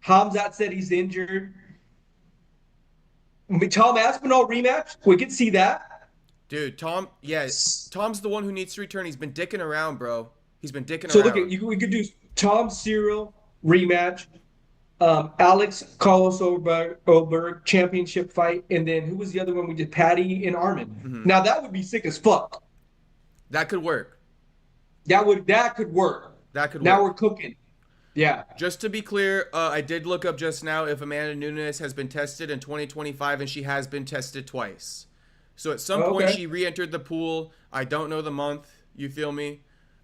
Hamzat said he's injured. Tom Aspinall rematch. We could see that. Dude, Tom, yeah, Tom's the one who needs to return. He's been dicking around, bro. He's been dicking So look around. at you. We could do Tom Cyril rematch. Alex Carlos Oberg championship fight, and then who was the other one we did? Paddy and Arman. Now that would be sick as fuck. That could work. That could work. That could Now work. we're cooking. Yeah. Just to be clear, I did look up just now if Amanda Nunes has been tested in 2025, and she has been tested twice. So at some point Okay. she re-entered the pool. I don't know the month. You feel me?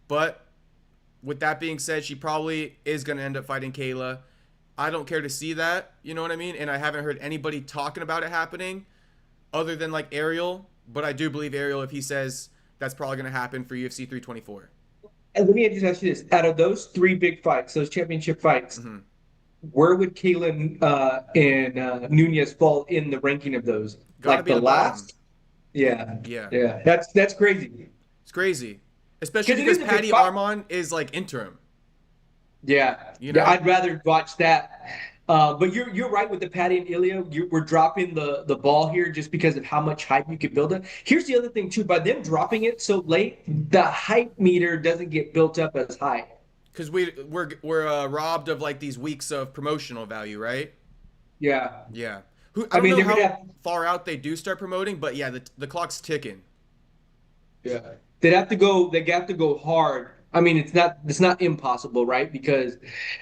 But with that being said, she probably is going to end up fighting Kayla. I don't care to see that. You know what I mean? And I haven't heard anybody talking about it happening other than like Ariel. But I do believe Ariel if he says that's probably going to happen for UFC 324. And let me just ask you this: out of those three big fights, those championship fights, where would Kayla and Nunez fall in the ranking of those? Gotta Like be the the bottom. last? Yeah. Yeah. Yeah. That's crazy. It's crazy. Especially 'Cause it because is a big Paddy fight. Arman is like interim. Yeah. You know? Yeah, I'd rather watch that. But you're right with the Patty and Ilia. We're dropping the ball here just because of how much hype you could build up. Here's the other thing too: by them dropping it so late, the hype meter doesn't get built up as high. Because we're robbed of like these weeks of promotional value, right? Yeah. Yeah. I I don't mean, know they're how gonna have, far out they do start promoting, but yeah, the clock's ticking. yeah. They have to go hard. I mean, it's not impossible, right? Because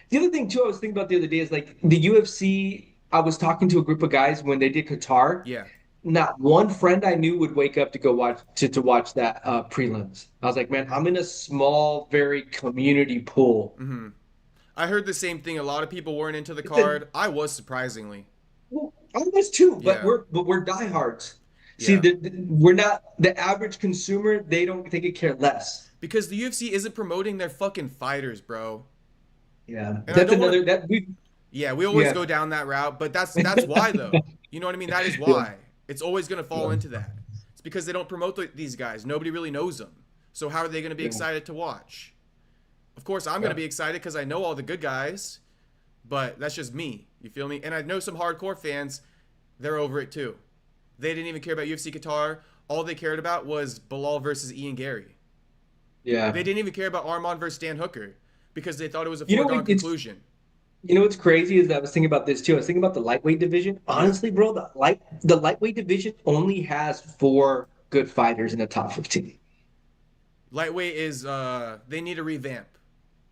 the other thing too, I was thinking about the other day is like the UFC. I was talking to a group of guys when they did Qatar. Yeah. Not one friend I knew would wake up to go watch to watch that prelims. I was like, man, I'm in a small, very community pool. I heard the same thing. A lot of people weren't into the It's a, card. I was surprisingly. well, I was too, but Yeah. we're diehards. See, Yeah. we're not the average consumer. They could care less. Because the UFC isn't promoting their fucking fighters, bro. Yeah, And I that's don't want another to. that we. Yeah, we always Yeah, go down that route, but that's why though. You know what I mean? That is yeah, why. It's always gonna fall yeah, into that. It's because they don't promote these guys. Nobody really knows them. So how are they gonna be yeah, excited to watch? Of course, I'm yeah. gonna be excited because I know all the good guys, but that's just me. You feel me? And I know some hardcore fans. They're over it too. They didn't even care about UFC Qatar. All they cared about was Bilal versus Ian Gary. Yeah. They didn't even care about Arman versus Dan Hooker because they thought it was a You know, foregone it's conclusion. what's crazy is that I was thinking about this too. I was thinking about the lightweight division. Yeah. Honestly, bro, the lightweight division only has four good fighters in the top 15. Lightweight is they need a revamp.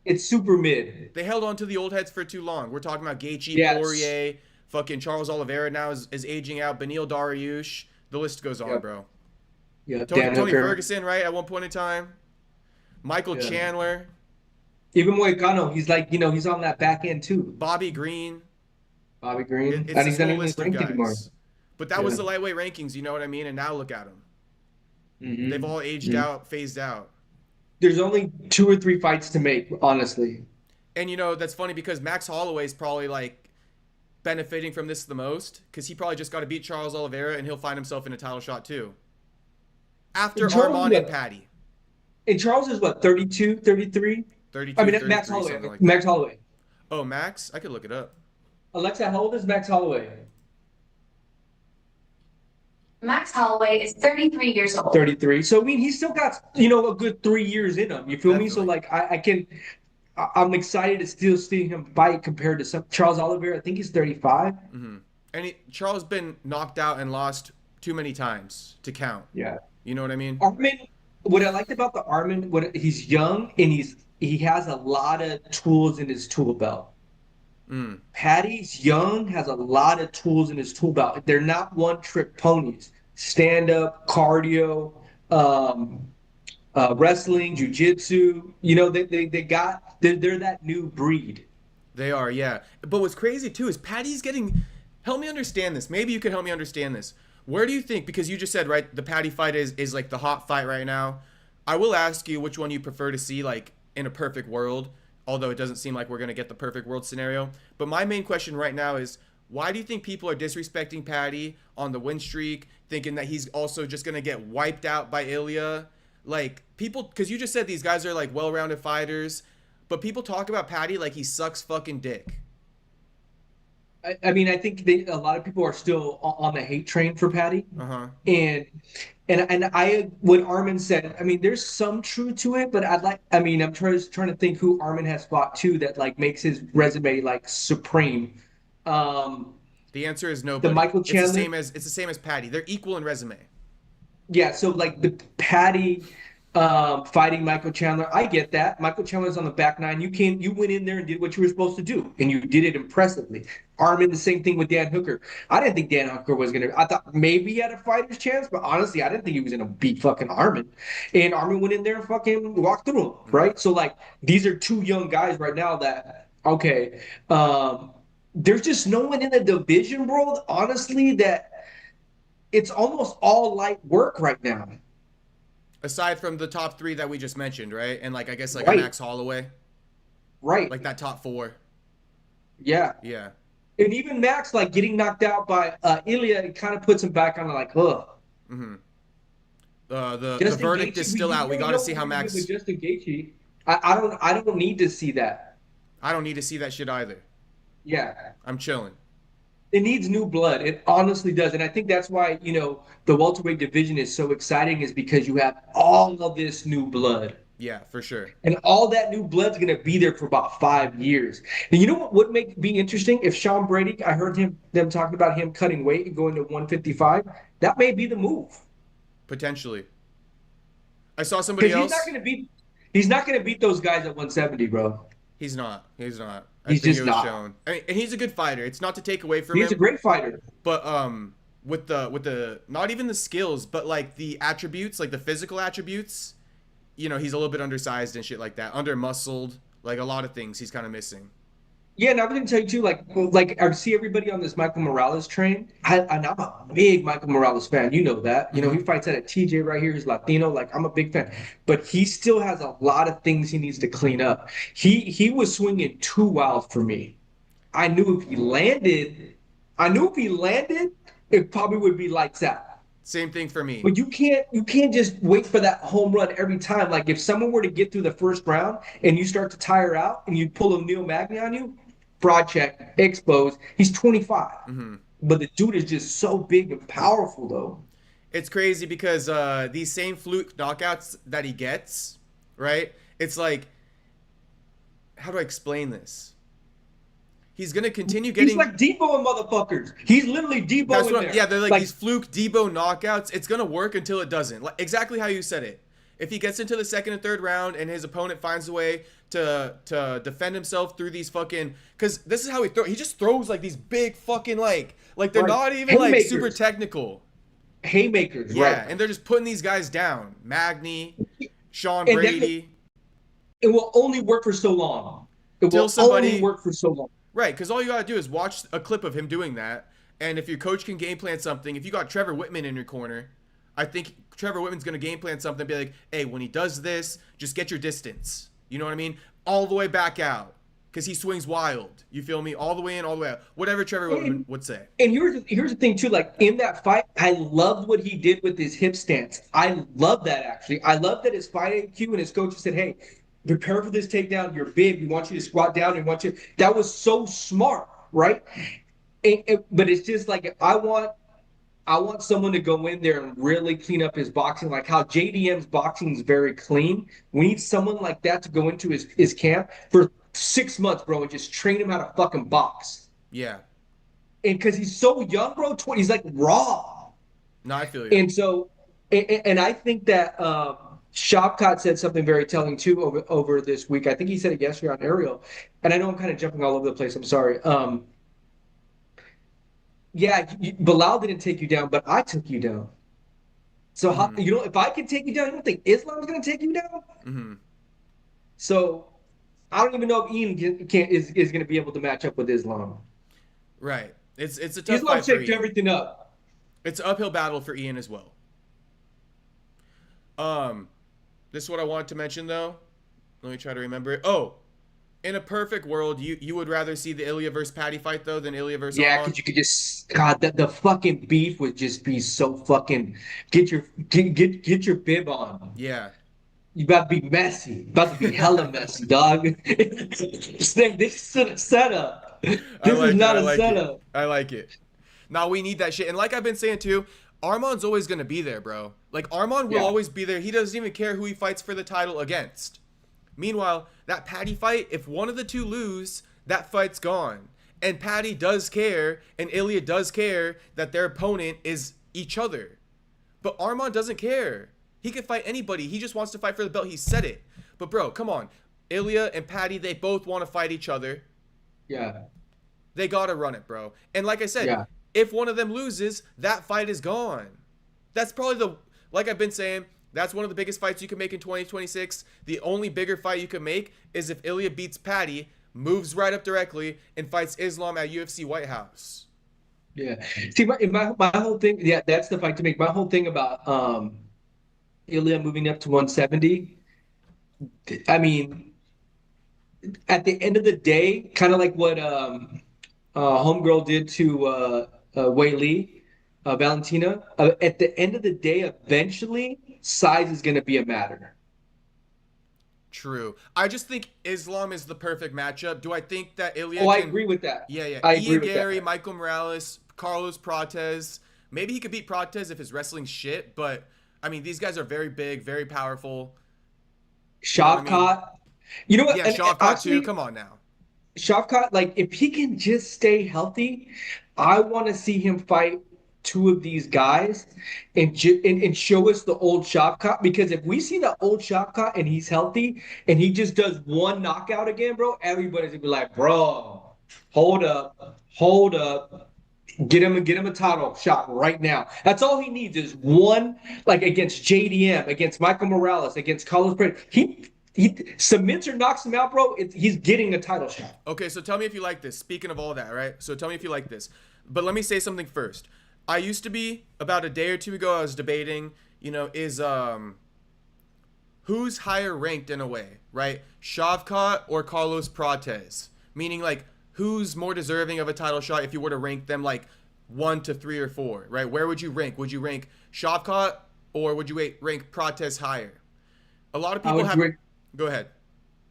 It's super mid. They held on to the old heads for too long. We're talking about Gaethje, Yes. Poirier, fucking Charles Oliveira now is aging out, Beneil Dariush. The list goes on, Yep. bro. Yeah. Tony Hooker. Ferguson, right, at one point in time. Michael Yeah. Chandler, Even Moicano, he's like, he's on that back end too. Bobby Green. Bobby Green. It's And this he's not whole even list of ranked anymore. guys. But that was Yeah. the lightweight rankings, you know what I mean? And now look at them. They've all aged Mm-hmm. out, phased out. There's only 2 or 3 fights to make, honestly. And that's funny because Max Holloway's probably like benefiting from this the most because he probably just got to beat Charles Oliveira and he'll find himself in a title shot too. After And Charles, Arman and Paddy. and Charles is what, 32, 33? 32, I mean, Max 33, Holloway. something like Max that. Holloway. Oh, Max? I could look it up. Alexa, how old is Max Holloway? Max Holloway is 33 years old. 33. So I mean, he's still got a good 3 years in him. You feel me? So Definitely. like, I'm excited to still see him fight compared to some Charles Oliveira. I think he's 35. And Charles been knocked out and lost too many times to count. Yeah. You know what I mean? Arman. What I liked about the Arman, he's young and he has a lot of tools in his tool belt. Paddy's young, has a lot of tools in his tool belt. They're not one-trick ponies. Stand up, cardio, wrestling, jujitsu. They're that new breed. They are, yeah. But what's crazy too is Paddy's getting help me understand this. Maybe you could help me understand this. Where do you think, because you just said, right, the Paddy fight is like the hot fight right now. I will ask you which one you prefer to see, like, in a perfect world, although it doesn't seem like we're going to get the perfect world scenario. But my main question right now is, why do you think people are disrespecting Paddy on the win streak, thinking that he's also just going to get wiped out by Ilia? Like, people, because you just said these guys are, like, well-rounded fighters, but people talk about Paddy like he sucks fucking dick. I mean, I think a lot of people are still on the hate train for Paddy. Uh-huh. And I, what Arman said, I mean, there's some truth to it, but I'm trying to think who Arman has fought to that like makes his resume like supreme. The answer is nobody. The Michael Chandler. It's the same as Paddy. They're equal in resume. Yeah, so like the Paddy fighting Michael Chandler, I get that. Michael Chandler's on the back nine. You went in there and did what you were supposed to do, and you did it impressively. Arman, the same thing with Dan Hooker. I didn't think Dan Hooker was gonna. I thought maybe he had a fighter's chance, but honestly, I didn't think he was gonna beat fucking Arman. And Arman went in there and fucking walked through him, right? So like these are two young guys right now that okay. There's just no one in the division world, honestly, that it's almost all light work right now. Aside from the top three that we just mentioned, right? And like I guess like Right. Max Holloway. Right. Like that top four. Yeah. Yeah. And even Max, like getting knocked out by Ilia, it kind of puts him back on like, ugh. Mm-hmm. The verdict is still out. We got to see how Max. With Justin Gaethje, I don't need to see that. I don't need to see that shit either. Yeah. I'm chilling. It needs new blood. It honestly does. And I think that's why, the welterweight division is so exciting is because you have all of this new blood. Yeah, for sure. And all that new blood's going to be there for about 5 years. And you know what would be interesting? If Sean Brady, I heard them talking about him cutting weight and going to 155. That may be the move. Potentially. I saw somebody else. He's not going to beat those guys at 170, bro. He's not. He's think just it was not. shown. I mean, and he's a good fighter. It's not to take away from him. He's a great fighter. But with the not even the skills, but like the attributes, like the physical attributes, he's a little bit undersized and shit like that, under muscled, like a lot of things he's kind of missing. Yeah, and I'm going to tell you too, like I see everybody on this Michael Morales train, and I'm a big Michael Morales fan. You know that. He fights at a TJ right here. He's Latino. Like, I'm a big fan. But he still has a lot of things he needs to clean up. He was swinging too wild for me. I knew if he landed, it probably would be lights out. Same thing for me. But you can't just wait for that home run every time. Like, if someone were to get through the first round and you start to tire out and you pull a Neil Magny on you, broad check, exposed. He's 25. Mm-hmm. But the dude is just so big and powerful, though. It's crazy because these same fluke knockouts that he gets, right? It's like, how do I explain this? He's going to continue getting... He's like Debo and motherfuckers. He's literally Debo in there. Yeah, they're like these fluke Debo knockouts. It's going to work until it doesn't. Like, exactly how you said it. If he gets into the second and third round and his opponent finds a way to defend himself through these fucking... Because this is how he throws. He just throws like these big fucking like they're not even like super technical. Haymakers, yeah, right. And they're just putting these guys down. Magny, Sean Brady. It will only work for so long. It will only work for so long. Right, because all you got to do is watch a clip of him doing that. And if your coach can game plan something, if you got Trevor Whitman in your corner, I think Trevor Whitman's going to game plan something and be like, hey, when he does this, just get your distance. You know what I mean? All the way back out. Because he swings wild. You feel me? All the way in, all the way out. Whatever Trevor Whitman would say. And here's the thing, too. Like, in that fight, I loved what he did with his hip stance. I love that, actually. I love that his fight IQ and his coach said, hey, prepare for this takedown. You're big. We want you to squat down. And want you. That was so smart, right? But it's just like, I want someone to go in there and really clean up his boxing, like how JDM's boxing is very clean. We need someone like that to go into his camp for 6 months, bro, and just train him how to fucking box. Yeah. And because he's so young, bro, he's like raw. No, I feel you. And so, and I think that Shopcott said something very telling too over this week. I think he said it yesterday on Ariel. And I know I'm kind of jumping all over the place. I'm sorry. Yeah, Bilal didn't take you down, but I took you down. So if I can take you down, you don't think Islam's gonna take you down? Mm-hmm. So I don't even know if Ian is gonna be able to match up with Islam. Right. It's a tough Islam fight for shaped Ian. everything up. It's an uphill battle for Ian as well. This is what I wanted to mention though. Let me try to remember it. Oh, in a perfect world, you would rather see the Ilia versus Paddy fight though than Ilia versus Yeah, Arman? because you could just God, the fucking beef would just be so fucking get your bib on. Yeah. You about to be messy. About to be hella messy, dog. This is a setup. I This is like it. not I a like setup. it. I like it. Now we need that shit. And like I've been saying too, Arman's always gonna be there, bro. Like Arman will Yeah. always be there. He doesn't even care who he fights for the title against. Meanwhile, that Paddy fight, if one of the two lose, that fight's gone. And Paddy does care, and Ilia does care that their opponent is each other. But Arman doesn't care. He can fight anybody. He just wants to fight for the belt. He said it. But bro, come on. Ilia and Paddy, they both want to fight each other. Yeah. They gotta run it, bro. And like I said, Yeah. if one of them loses, that fight is gone. That's probably like I've been saying, that's one of the biggest fights you can make in 2026. The only bigger fight you can make is if Ilia beats Paddy, moves right up directly, and fights Islam at UFC White House. Yeah. See, my whole thing, yeah, that's the fight to make. My whole thing about Ilya moving up to 170. I mean, at the end of the day, kind of like what Homegirl did to Wei Li, Valentina. At the end of the day, eventually, size is going to be a matter. True. I just think Islam is the perfect matchup. Do I think that Ilia Oh, I can... agree with that. Yeah, yeah. I agree Ian with Gary, that. Michael Morales, Carlos Prates. Maybe he could beat Prates if his wrestling's shit, but I mean, these guys are very big, very powerful. Shavkat. You know what? Yeah, And Shavkat actually, too. Come on now. Shavkat, like if he can just stay healthy, I want to see him fight two of these guys and show us the old Shavkat. Because if we see the old Shavkat and he's healthy and he just does one knockout again, bro, everybody's gonna be like, bro, hold up. Get him a title shot right now. That's all he needs is one, like against JDM, against Michael Morales, against Carlos Prates. He submits or knocks him out, bro. He's getting a title shot. Okay, so tell me if you like this. Speaking of all that, right? So tell me if you like this. But let me say something first. I used to be, about a day or two ago, I was debating, is who's higher ranked in a way, right? Shavkat or Carlos Prates? Meaning, like, who's more deserving of a title shot if you were to rank them, like, 1 to 3 or 4, right? Where would you rank? Would you rank Shavkat or would you rank Prates higher? A lot of people have... Go ahead.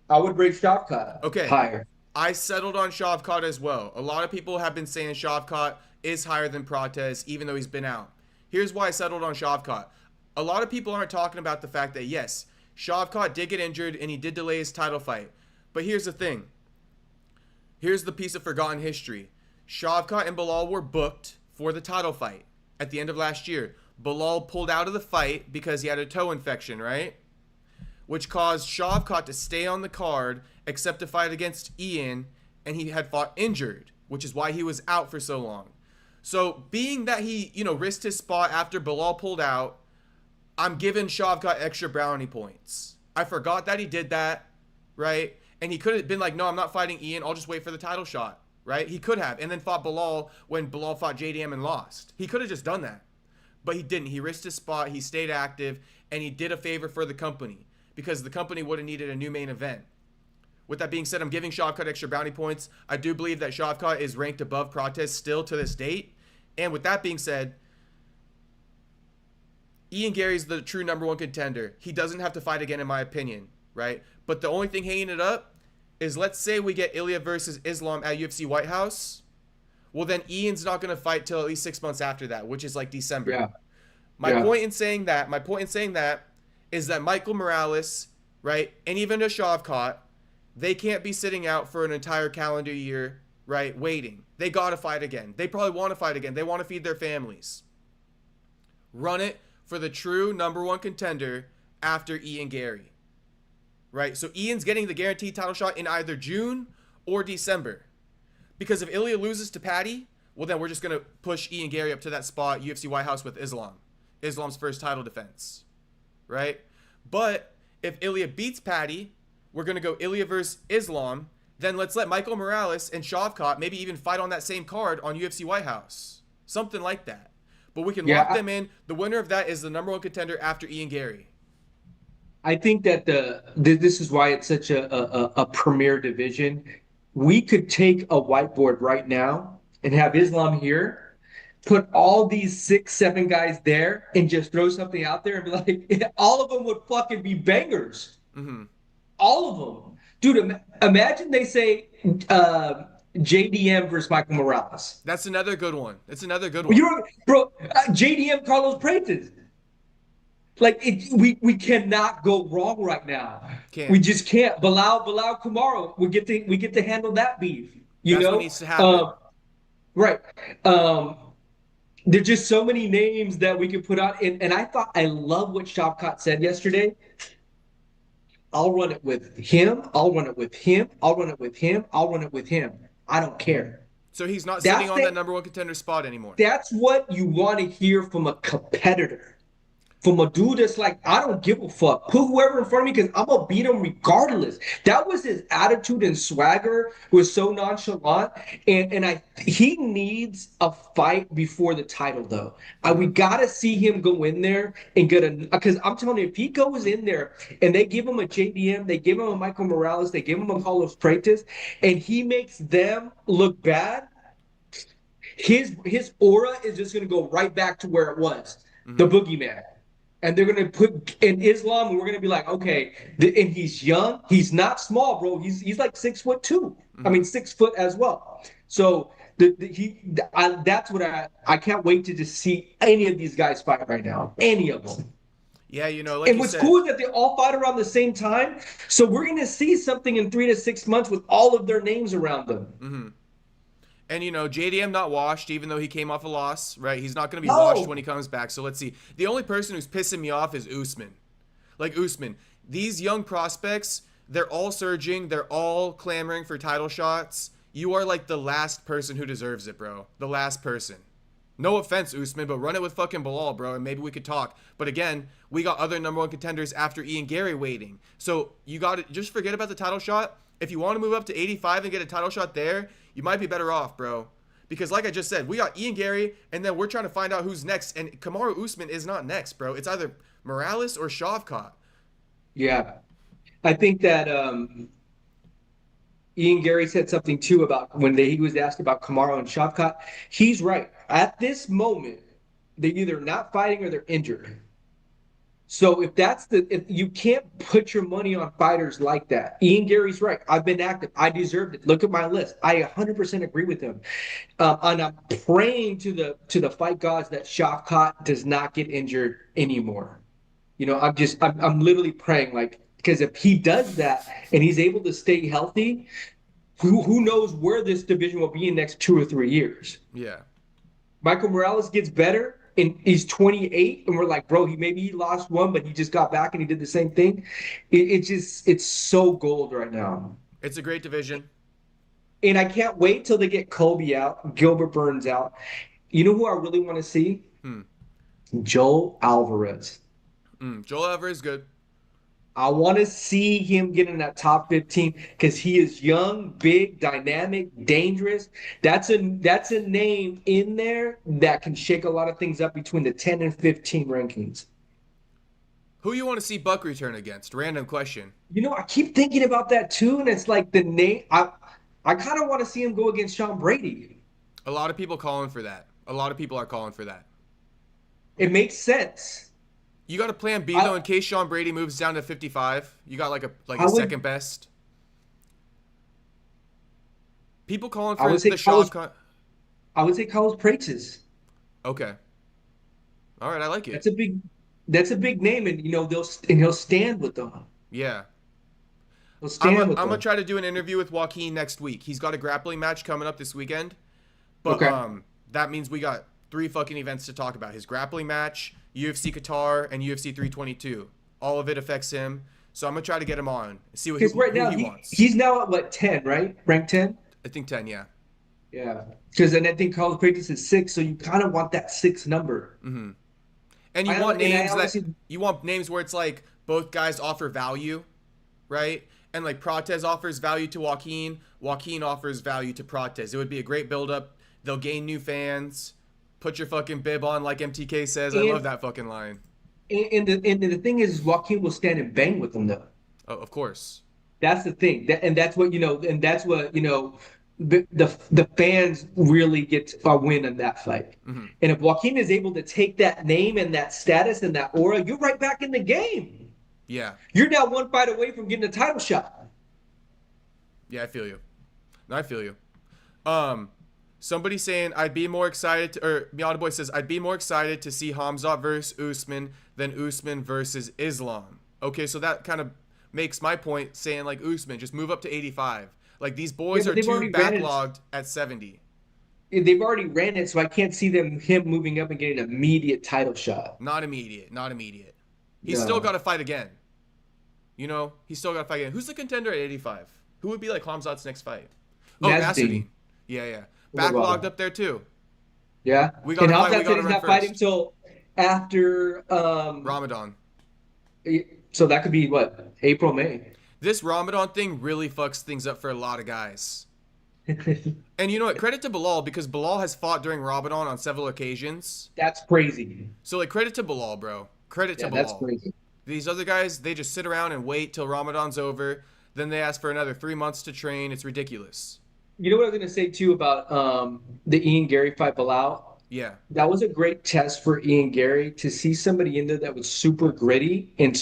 I would rate Shavkat higher. I settled on Shavkat as well. A lot of people have been saying Shavkat is higher than Prates, even though he's been out. Here's why I settled on Shavkat. A lot of people aren't talking about the fact that, yes, Shavkat did get injured and he did delay his title fight. But here's the thing. Here's the piece of forgotten history. Shavkat and Belal were booked for the title fight at the end of last year. Belal pulled out of the fight because he had a toe infection, right? Which caused Shavkat to stay on the card, except to fight against Ian, and he had fought injured, which is why he was out for so long. So being that he, risked his spot after Belal pulled out, I'm giving Shavkat extra brownie points. I forgot that he did that, right? And he could have been like, no, I'm not fighting Ian. I'll just wait for the title shot, right? He could have, and then fought Belal when Belal fought JDM and lost. He could have just done that, but he didn't. He risked his spot. He stayed active, and he did a favor for the company because the company would have needed a new main event. With that being said, I'm giving Shavkat extra brownie points. I do believe that Shavkat is ranked above Prates still to this date. And with that being said, Ian Gary's the true #1 contender. He doesn't have to fight again, in my opinion, right? But the only thing hanging it up is, let's say we get Ilia versus Islam at UFC White House. Well, then Ian's not going to fight till at least 6 months after that, which is like December. Yeah. My point in saying that is that Michael Morales, right, and even a Shavkat, they can't be sitting out for an entire calendar year, right, waiting. They got to fight again. They probably want to fight again. They want to feed their families. Run it for the true #1 contender after Ian Gary, right? So Ian's getting the guaranteed title shot in either June or December. Because if Ilia loses to Paddy, well, then we're just going to push Ian Gary up to that spot, UFC White House with Islam. Islam's first title defense, right? But if Ilia beats Paddy, we're going to go Ilia versus Islam. then let's let Michael Morales and Shavkat maybe even fight on that same card on UFC White House. Something like that. But we can lock them in. The winner of that is the number 1 contender after Ian Gary. I think that this is why it's such a premier division. We could take a whiteboard right now and have Islam here, put all these 6, 7 guys there, and just throw something out there and be like, all of them would fucking be bangers. Mm-hmm. All of them. Dude, imagine they say JDM versus Michael Morales. That's another good one. Bro, JDM Carlos Prates. Like we cannot go wrong right now. We just can't. Bilal Kumaro, we get to handle that beef. That's what needs to happen. Right. There's just so many names that we could put out. And I love what Shavkat said yesterday. I'll run it with him. I'll run it with him. I'll run it with him. I'll run it with him. I don't care. So he's not sitting on that number 1 contender spot anymore. That's what you want to hear from a competitor. From a dude that's like, I don't give a fuck. Put whoever in front of me because I'm going to beat him regardless. That was his attitude, and swagger was so nonchalant. And he needs a fight before the title, though. We got to see him go in there and get because I'm telling you, if he goes in there and they give him a JDM, they give him a Michael Morales, they give him a Carlos Prates, and he makes them look bad, his aura is just going to go right back to where it was, the boogeyman. And they're going to put in Islam, and we're going to be like, okay, and he's young. He's not small, bro. He's like 6'2". I mean, 6 foot as well. So that's what I can't wait to just see any of these guys fight right now. Any of them. Yeah, like and what's cool is that they all fight around the same time. So we're going to see something in 3 to 6 months with all of their names around them. Mm-hmm. And, JDM not washed, even though he came off a loss, right? He's not going to be washed when he comes back. So let's see. The only person who's pissing me off is Usman. Like, Usman. These young prospects, they're all surging. They're all clamoring for title shots. You are, like, the last person who deserves it, bro. The last person. No offense, Usman, but run it with fucking Bilal, bro, and maybe we could talk. But again, we got other number 1 contenders after Ian Gary waiting. So you got to just forget about the title shot. If you want to move up to 85 and get a title shot there, you might be better off, bro. Because like I just said, we got Ian Gary, and then we're trying to find out who's next. And Kamaru Usman is not next, bro. It's either Morales or Shavkat. Yeah. I think that Ian Gary said something, too, about when he was asked about Kamaru and Shavkat. He's right. At this moment, they're either not fighting or they're injured. So if you can't put your money on fighters like that, Ian Gary's right. I've been active. I deserved it. Look at my list. I 100% agree with him. And I'm praying to the fight gods that Shavkat does not get injured anymore. I'm literally praying, like, because if he does that and he's able to stay healthy, who knows where this division will be in the next 2 or 3 years. Yeah. Michael Morales gets better. And he's 28, and we're like, bro, he lost one, but he just got back and he did the same thing. It's so gold right now. It's a great division. And I can't wait till they get Colby out, Gilbert Burns out. You know who I really want to see? Joel Alvarez. Joel Alvarez is good. I want to see him get in that top 15 because he is young, big, dynamic, dangerous. That's a name in there that can shake a lot of things up between the 10 and 15 rankings. Who you want to see Buck return against? Random question. I keep thinking about that too, and it's like the name. I kind of want to see him go against Sean Brady. A lot of people calling for that. A lot of people are calling for that. It makes sense. You got a plan B though in case Sean Brady moves down to 55. You got like a second best. People calling for the Sean. I would say Carlos Prates. Okay. All right, I like it. That's a big name, and he'll stand with them. Yeah. I'm gonna try to do an interview with Joaquin next week. He's got a grappling match coming up this weekend. But that means we got 3 fucking events to talk about. His grappling match, UFC Qatar, and UFC 322. All of it affects him. So I'm going to try to get him on and see what he wants. He's now at what, 10, right? Rank 10? I think 10, yeah. Yeah. Because then I think Carlos Prates is 6, so you kind of want that 6 number. Mm-hmm. And you want names where it's like both guys offer value, right? and like Protez offers value to Joaquin. Joaquin offers value to Protez. It would be a great build-up. They'll gain new fans. Put your fucking bib on, like MTK says. I love that fucking line. And the thing is, Joaquin will stand and bang with them though. Oh, of course. That's the thing. That's what the fans really get a win in that fight. Mm-hmm. And if Joaquin is able to take that name and that status and that aura, you're right back in the game. Yeah. You're now one fight away from getting a title shot. Yeah, I feel you. No, I feel you. Somebody saying I'd be more excited to, or Miata Boy says I'd be more excited to see Khamzat versus Usman than Usman versus Islam. Okay, so that kind of makes my point, saying like Usman, just move up to 85. Like these boys are too backlogged at 70. They've already ran it, so I can't see him moving up and getting an immediate title shot. Not immediate. He's still got to fight again. You know, he's still got to fight again. Who's the contender at 85? Who would be like Khamzat's next fight? Oh, Nasruddin. Yeah. Backlogged up there too. Yeah. We got to fight. We got to run not first. fighting until after Ramadan. So that could be what, April, May. This Ramadan thing really fucks things up for a lot of guys. And you know what? Credit to Bilal, because Bilal has fought during Ramadan on several occasions. That's crazy. So like credit to Bilal, bro. Credit to Bilal. That's crazy. These other guys, they just sit around and wait till Ramadan's over. Then they ask for another 3 months to train. It's ridiculous. You know what I was going to say too about the Ian Gary fight, Bilal? Yeah. That was a great test for Ian Gary to see somebody in there that was super gritty and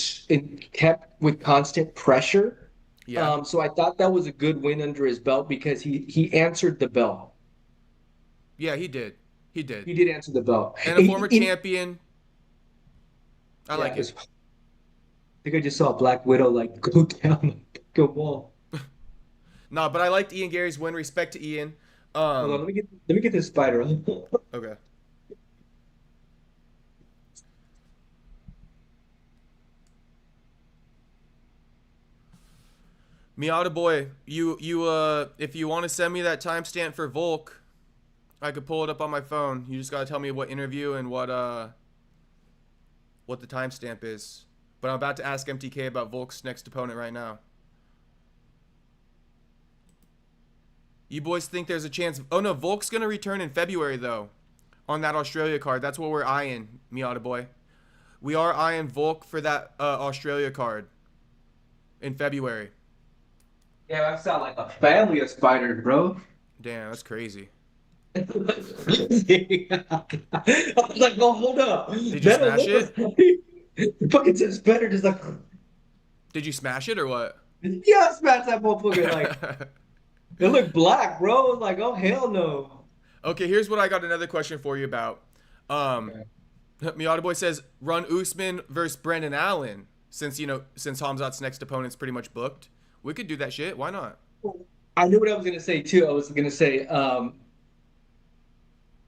kept with constant pressure. Yeah. So I thought that was a good win under his belt because he answered the bell. Yeah, he did. He did. He did answer the bell. And a former champion. I like it. I think I just saw Black Widow like go down the wall. No, but I liked Ian Gary's win. Respect to Ian. Hold on, let me get this spider. Okay. Miata Boy, you if you want to send me that timestamp for Volk, I could pull it up on my phone. You just gotta tell me what interview and what the timestamp is. But I'm about to ask MTK about Volk's next opponent right now. You boys think there's a chance? Oh no, Volk's gonna return in February though, on that Australia card. That's what we're eyeing, Miata Boy. We are eyeing Volk for that Australia card in February. Yeah, that sounds like a family of spiders, bro. Damn, that's crazy. I was like, no, hold up. Did you smash it? The fucking says better, just like. Did you smash it or what? Yeah, I smashed that motherfucker. Like, it looked black, bro. Like, oh hell no. Okay, here's what I got another question for you about. Okay. Miata Boy says run Usman versus Brendan Allen since Khamzat's next opponent's pretty much booked. We could do that shit. Why not? I knew what I was gonna say too. I was gonna say,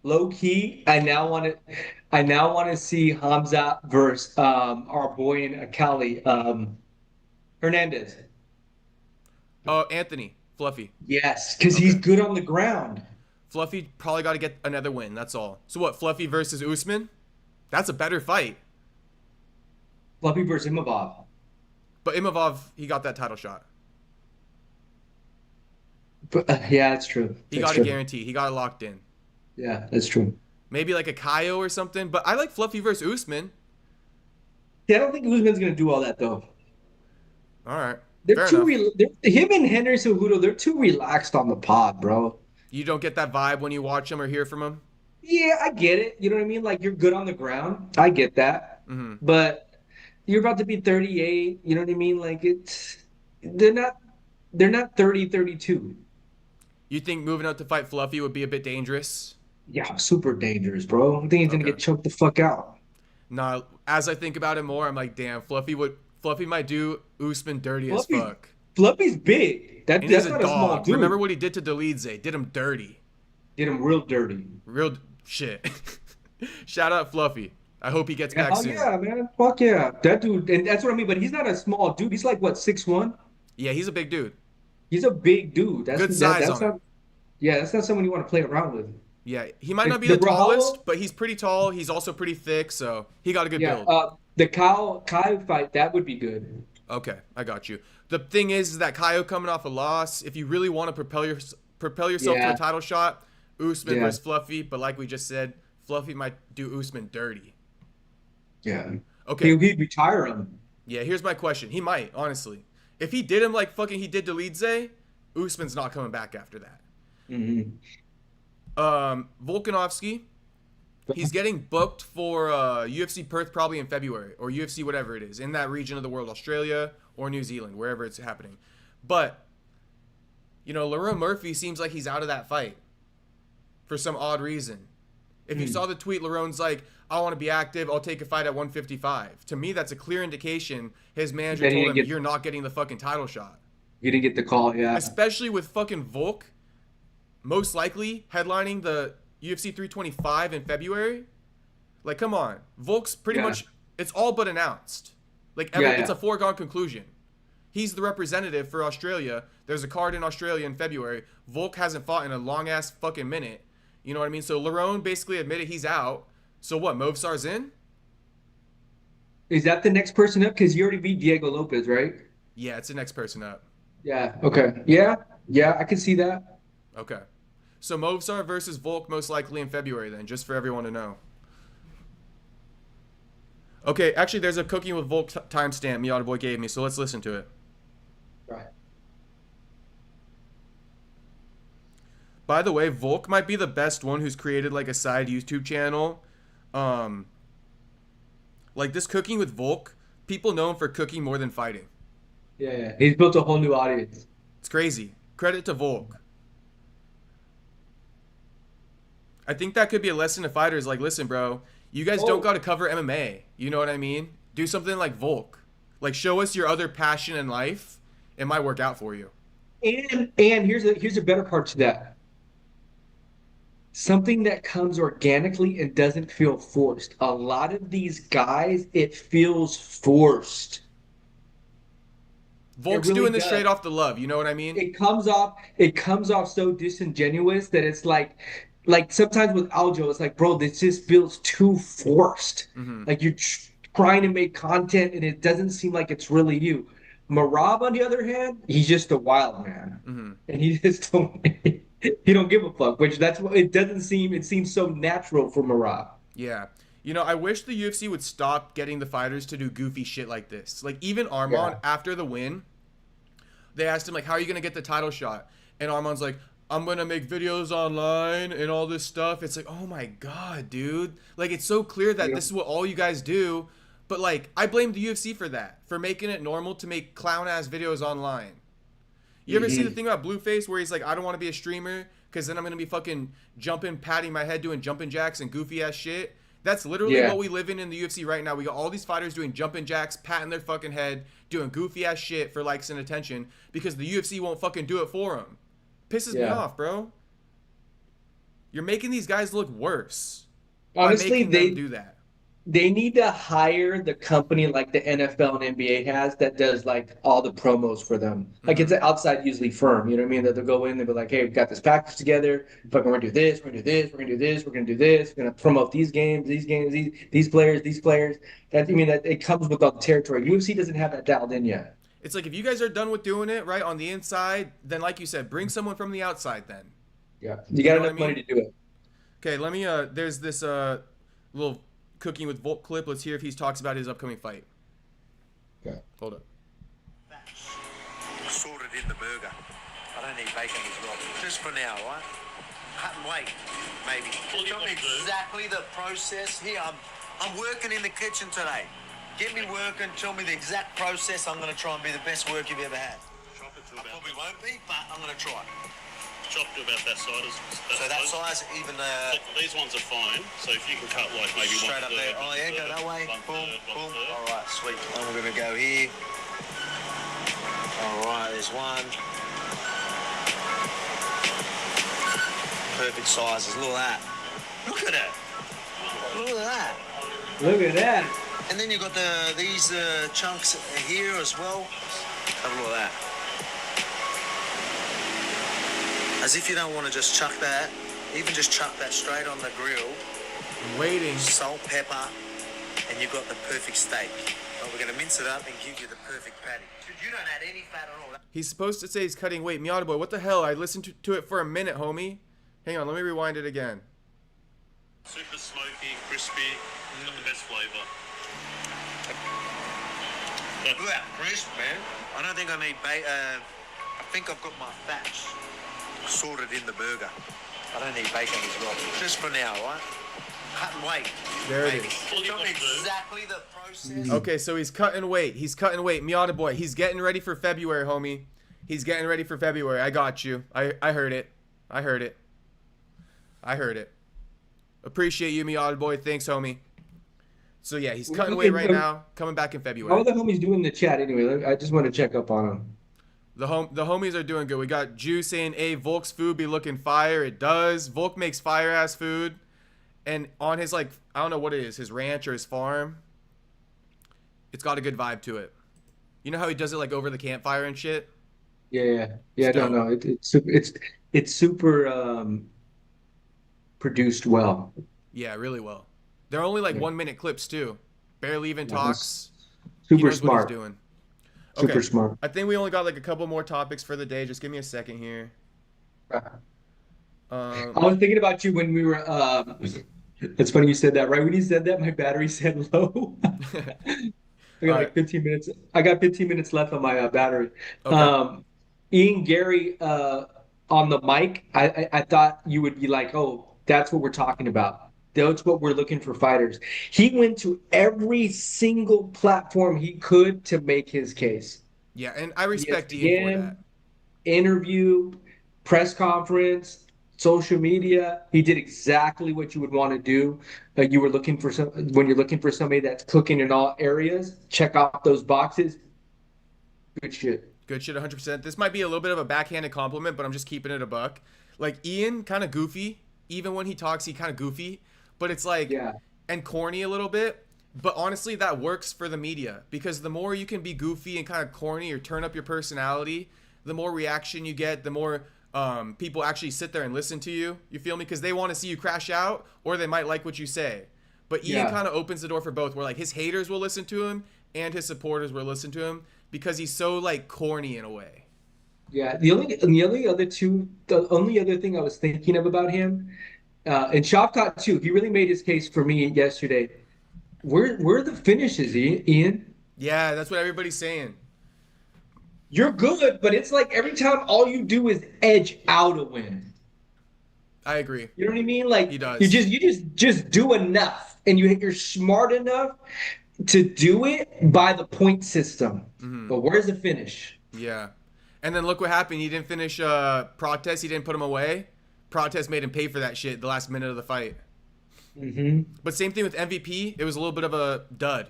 low key. I now want to see Khamzat versus our boy in Akali, Hernandez. Oh, Anthony Fluffy. Yes, because he's good on the ground. Fluffy probably got to get another win. That's all. So what? Fluffy versus Usman? That's a better fight. Fluffy versus Imavov. But Imavov, he got that title shot. But, yeah, that's true. He got a guarantee. He got it locked in. Yeah, that's true. Maybe like a Kaio or something. But I like Fluffy versus Usman. Yeah, I don't think Usman's gonna do all that though. All right. They're him and Henry Cejudo, they're too relaxed on the pod, bro. You don't get that vibe when you watch him or hear from him? Yeah, I get it. You know what I mean? Like, you're good on the ground. I get that. Mm-hmm. But you're about to be 38. You know what I mean? Like, they're not 30, 32. You think moving out to fight Fluffy would be a bit dangerous? Yeah, super dangerous, bro. I think he's gonna get choked the fuck out. Nah, as I think about it more, I'm like, damn, Fluffy might do Usman dirty as fuck. Fluffy's big. That's not a small dude. Remember what he did to Dolidze? Did him dirty. Did him real dirty. Real shit. Shout out Fluffy. I hope he gets back soon. Yeah, man. Fuck yeah. That dude, and that's what I mean, but he's not a small dude. He's like, what, 6'1"? Yeah, he's a big dude. He's a big dude. Good size on him. Yeah, that's not someone you want to play around with. Yeah, he might not be the tallest, but he's pretty tall. He's also pretty thick, so he got a good build. The Kyle fight, that would be good. Okay, I got you. The thing is that Kaio coming off a loss, if you really want to propel yourself to a title shot, Usman versus Fluffy, but like we just said, Fluffy might do Usman dirty. Yeah. Okay. He'd retire him. Yeah, here's my question. He might, honestly. If he did him like fucking he did to Lidze, Usman's not coming back after that. Volkanovski, he's getting booked for UFC Perth probably in February, or UFC whatever it is, in that region of the world, Australia or New Zealand, wherever it's happening. But, you know, Lerone Murphy seems like he's out of that fight for some odd reason. If you saw the tweet, Lerone's like, I want to be active, I'll take a fight at 155. To me, that's a clear indication his manager told him, you're not getting the fucking title shot. You didn't get the call, yeah. Especially with fucking Volk, most likely headlining the UFC 325 in February. Like, come on. Volk's pretty much, it's all but announced. Like, it's a foregone conclusion. He's the representative for Australia. There's a card in Australia in February. Volk hasn't fought in a long-ass fucking minute. You know what I mean? So Lerone basically admitted he's out. So what, Movsar's in? Is that the next person up? Because you already beat Diego Lopez, right? Yeah, it's the next person up. Yeah, okay. Yeah, I can see that. Okay. So Movsar versus Volk most likely in February then, just for everyone to know. Okay, actually there's a Cooking with Volk timestamp Miata Boy gave me, so let's listen to it. Right. By the way, Volk might be the best one who's created like a side YouTube channel. Like this Cooking with Volk, people know him for cooking more than fighting. Yeah. He's built a whole new audience. It's crazy. Credit to Volk. I think that could be a lesson to fighters. Like, listen, bro, you guys don't got to cover MMA. You know what I mean? Do something like Volk. Like, show us your other passion in life. It might work out for you. And here's a better part to that. Something that comes organically and doesn't feel forced. A lot of these guys, it feels forced. Volk's really doing this straight off the love. You know what I mean? It comes off so disingenuous that it's like sometimes with Aljo, it's like, bro, this just feels too forced. Like you're trying to make content and it doesn't seem like it's really you. Marab, on the other hand, he's just a wild man, and he just don't he don't give a fuck. Which that's what it doesn't seem. It seems so natural for Marab. Yeah. You know, I wish the UFC would stop getting the fighters to do goofy shit like this. Like, even Arman, after the win, they asked him, like, how are you going to get the title shot? And Arman's like, I'm going to make videos online and all this stuff. It's like, oh my God, dude. Like, it's so clear that this is what all you guys do. But, like, I blame the UFC for that, for making it normal to make clown-ass videos online. You ever see the thing about Blueface where he's like, I don't want to be a streamer because then I'm going to be fucking jumping, patting my head, doing jumping jacks and goofy-ass shit? That's literally what we live in the UFC right now. We got all these fighters doing jumping jacks, patting their fucking head, doing goofy ass shit for likes and attention because the UFC won't fucking do it for them. Pisses me off, bro. You're making these guys look worse. Honestly, they do that. They need to hire the company like the NFL and NBA has that does like all the promos for them. Like it's an outside usually firm, you know what I mean? That they'll go in and be like, hey, we've got this package together. Fucking we're gonna do this, we're gonna do this, we're gonna do this, we're gonna do this, we're gonna promote these games, these players. That that it comes with all the territory. UFC doesn't have that dialed in yet. It's like if you guys are done with doing it right on the inside, then like you said, bring someone from the outside then. Yeah. You got enough money to do it. Okay, let me there's this little Cooking with Volk clip. Let's hear if he talks about his upcoming fight. Okay. Hold up. Sorted in the burger. I don't need bacon as well. Just for now, right? Cut and wait, maybe. Tell me exactly the process. Here, I'm working in the kitchen today. Get me working. Tell me the exact process. I'm going to try and be the best work you've ever had. I probably won't be, but I'm going to try. Chopped to about that size. So that size, even these ones are fine. So if you can cut like maybe straight up there. Oh yeah, go that way. Boom, boom. All right, sweet. And we're gonna go here. All right, there's one. Perfect sizes. Look at that. Look at that. Look at that. Look at that. And then you've got these chunks here as well. Have a look at that. As if you don't want to just chuck that, even just chuck that straight on the grill. Waiting. Salt, pepper, and you've got the perfect steak. Oh, we're going to mince it up and give you the perfect patty. You don't add any fat at all. He's supposed to say he's cutting weight. Miata boy, what the hell? I listened to it for a minute, homie. Hang on, let me rewind it again. Super smoky, crispy, got the best flavour. Look at that crisp, man. I don't think I need bacon. I think I've got my fats sorted in the burger. I don't need bacon as well. Just for now, right? Cut and wait. There it Maybe. is. Tell me exactly the process. Okay, so he's cutting weight. He's cutting weight. Miata boy, he's getting ready for February, homie. He's getting ready for February. I got you. I heard it. I heard it. I heard it. Appreciate you, Miata boy. Thanks, homie. So yeah, he's cutting weight right now. Coming back in February. How are the homies doing in the chat anyway? I just want to check up on them. The homies are doing good. We got Jew saying, "Hey, Volk's food be looking fire." It does. Volk makes fire ass food, and on his I don't know what it is, his ranch or his farm. It's got a good vibe to it. You know how he does it over the campfire and shit. Yeah. I don't know. It's super produced well. Yeah, really well. They're only 1 minute clips too. Barely even talks. Super He knows smart. what he's doing. Super smart. I think we only got a couple more topics for the day. Just give me a second here. I was thinking about you when we were. It's funny you said that. Right when you said that, my battery said low. I got 15 minutes. I got 15 minutes left on my battery. Okay. Ian Gary on the mic. I thought you would be like, oh, that's what we're talking about. That's what we're looking for fighters. He went to every single platform he could to make his case. Yeah, and I respect Ian for that. Interview, press conference, social media. He did exactly what you would want to do. You were looking for when you're looking for somebody that's cooking in all areas. Check off those boxes. Good shit. Good shit, 100%. This might be a little bit of a backhanded compliment, but I'm just keeping it a buck. Ian, kind of goofy. Even when he talks, he kind of goofy. But it's and corny a little bit. But honestly, that works for the media. Because the more you can be goofy and kind of corny or turn up your personality, the more reaction you get, the more people actually sit there and listen to you. You feel me? Because they want to see you crash out, or they might like what you say. But Ian kind of opens the door for both, where his haters will listen to him and his supporters will listen to him because he's so corny in a way. Yeah. The only other thing I was thinking of about him, and Shavkat too, he really made his case for me yesterday. Where are the finishes, Ian? Yeah, that's what everybody's saying. You're good, but it's every time all you do is edge out a win. I agree. You know what I mean? He does. You just do enough, and you're smart enough to do it by the point system. Mm-hmm. But where's the finish? Yeah. And then look what happened. He didn't finish Protest. He didn't put him away. Protest made him pay for that shit the last minute of the fight. Mm-hmm. But same thing with MVP. It was a little bit of a dud.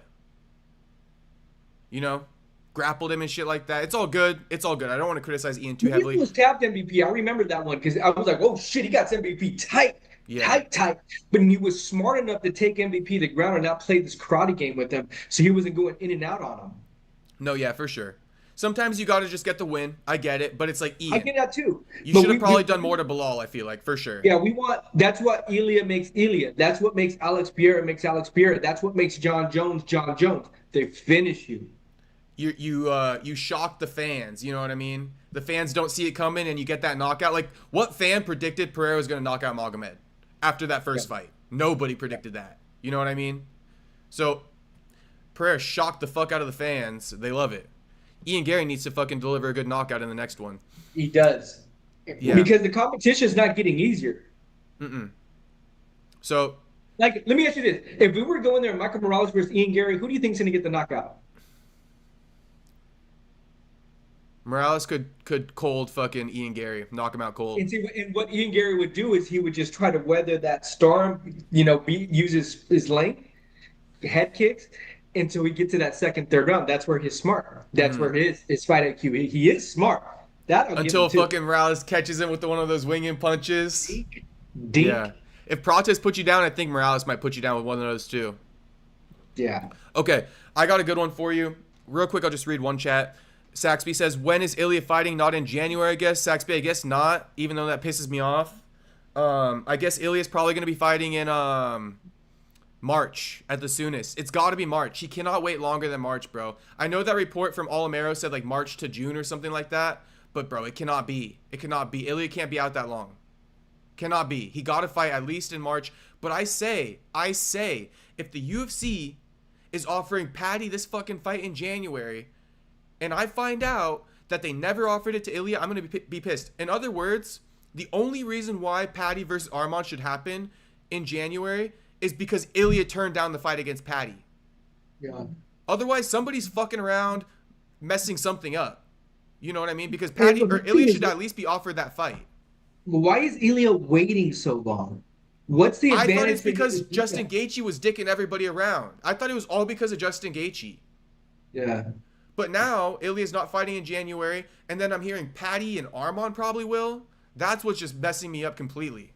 Grappled him and shit like that. It's all good. It's all good. I don't want to criticize Ian too heavily. He was tapped MVP. I remember that one because I was like, oh shit, he got MVP tight. Yeah. Tight. But he was smart enough to take MVP to the ground and not play this karate game with him, so he wasn't going in and out on him. No, yeah, for sure. Sometimes you got to just get the win. I get it, but it's Ian. I get that too. You should have probably done more to Bilal, I feel for sure. Yeah, that's what Ilia makes Ilia. That's what makes Alex Pereira Alex Pereira. That's what makes John Jones John Jones. They finish you. You shock the fans, you know what I mean? The fans don't see it coming and you get that knockout. What fan predicted Pereira was going to knock out Magomed after that first fight? Nobody predicted that. You know what I mean? So Pereira shocked the fuck out of the fans. They love it. Ian Gary needs to fucking deliver a good knockout in the next one. He does. Yeah. Because the competition is not getting easier. So, let me ask you this. If we were going there, Michael Morales versus Ian Gary, who do you think is going to get the knockout? Morales could cold fucking Ian Gary, knock him out cold. And what Ian Gary would do is he would just try to weather that storm, use his length, head kicks, until we get to that second, third round. That's where he's smart. That's where his fight IQ. He is smart. Until fucking Morales catches him with one of those winging punches. Dink. Yeah. If Protest put you down, I think Morales might put you down with one of those too. Yeah. Okay, I got a good one for you. Real quick, I'll just read one chat. Saxby says, when is Ilia fighting? Not in January, I guess. Saxby, I guess not, even though that pisses me off. I guess Ilia's probably going to be fighting in March at the soonest. It's got to be March. He cannot wait longer than March, bro. I know that report from Alamero said like March to June or something like that, but bro, it cannot be. It cannot be. Ilia can't be out that long. Cannot be. He got to fight at least in March. But I say, if the UFC is offering Paddy this fucking fight in January, and I find out that they never offered it to Ilia, I'm going to be pissed. In other words, the only reason why Paddy versus Arman should happen in January is because Ilia turned down the fight against Paddy. Yeah. Otherwise, somebody's fucking around messing something up. You know what I mean? Because Paddy or Ilia should at least be offered that fight. Why is Ilia waiting so long? What's the advantage? I thought it's because Justin Gaethje was dicking everybody around. I thought it was all because of Justin Gaethje. Yeah. But now Ilia's not fighting in January, and then I'm hearing Paddy and Arman probably will. That's what's just messing me up completely.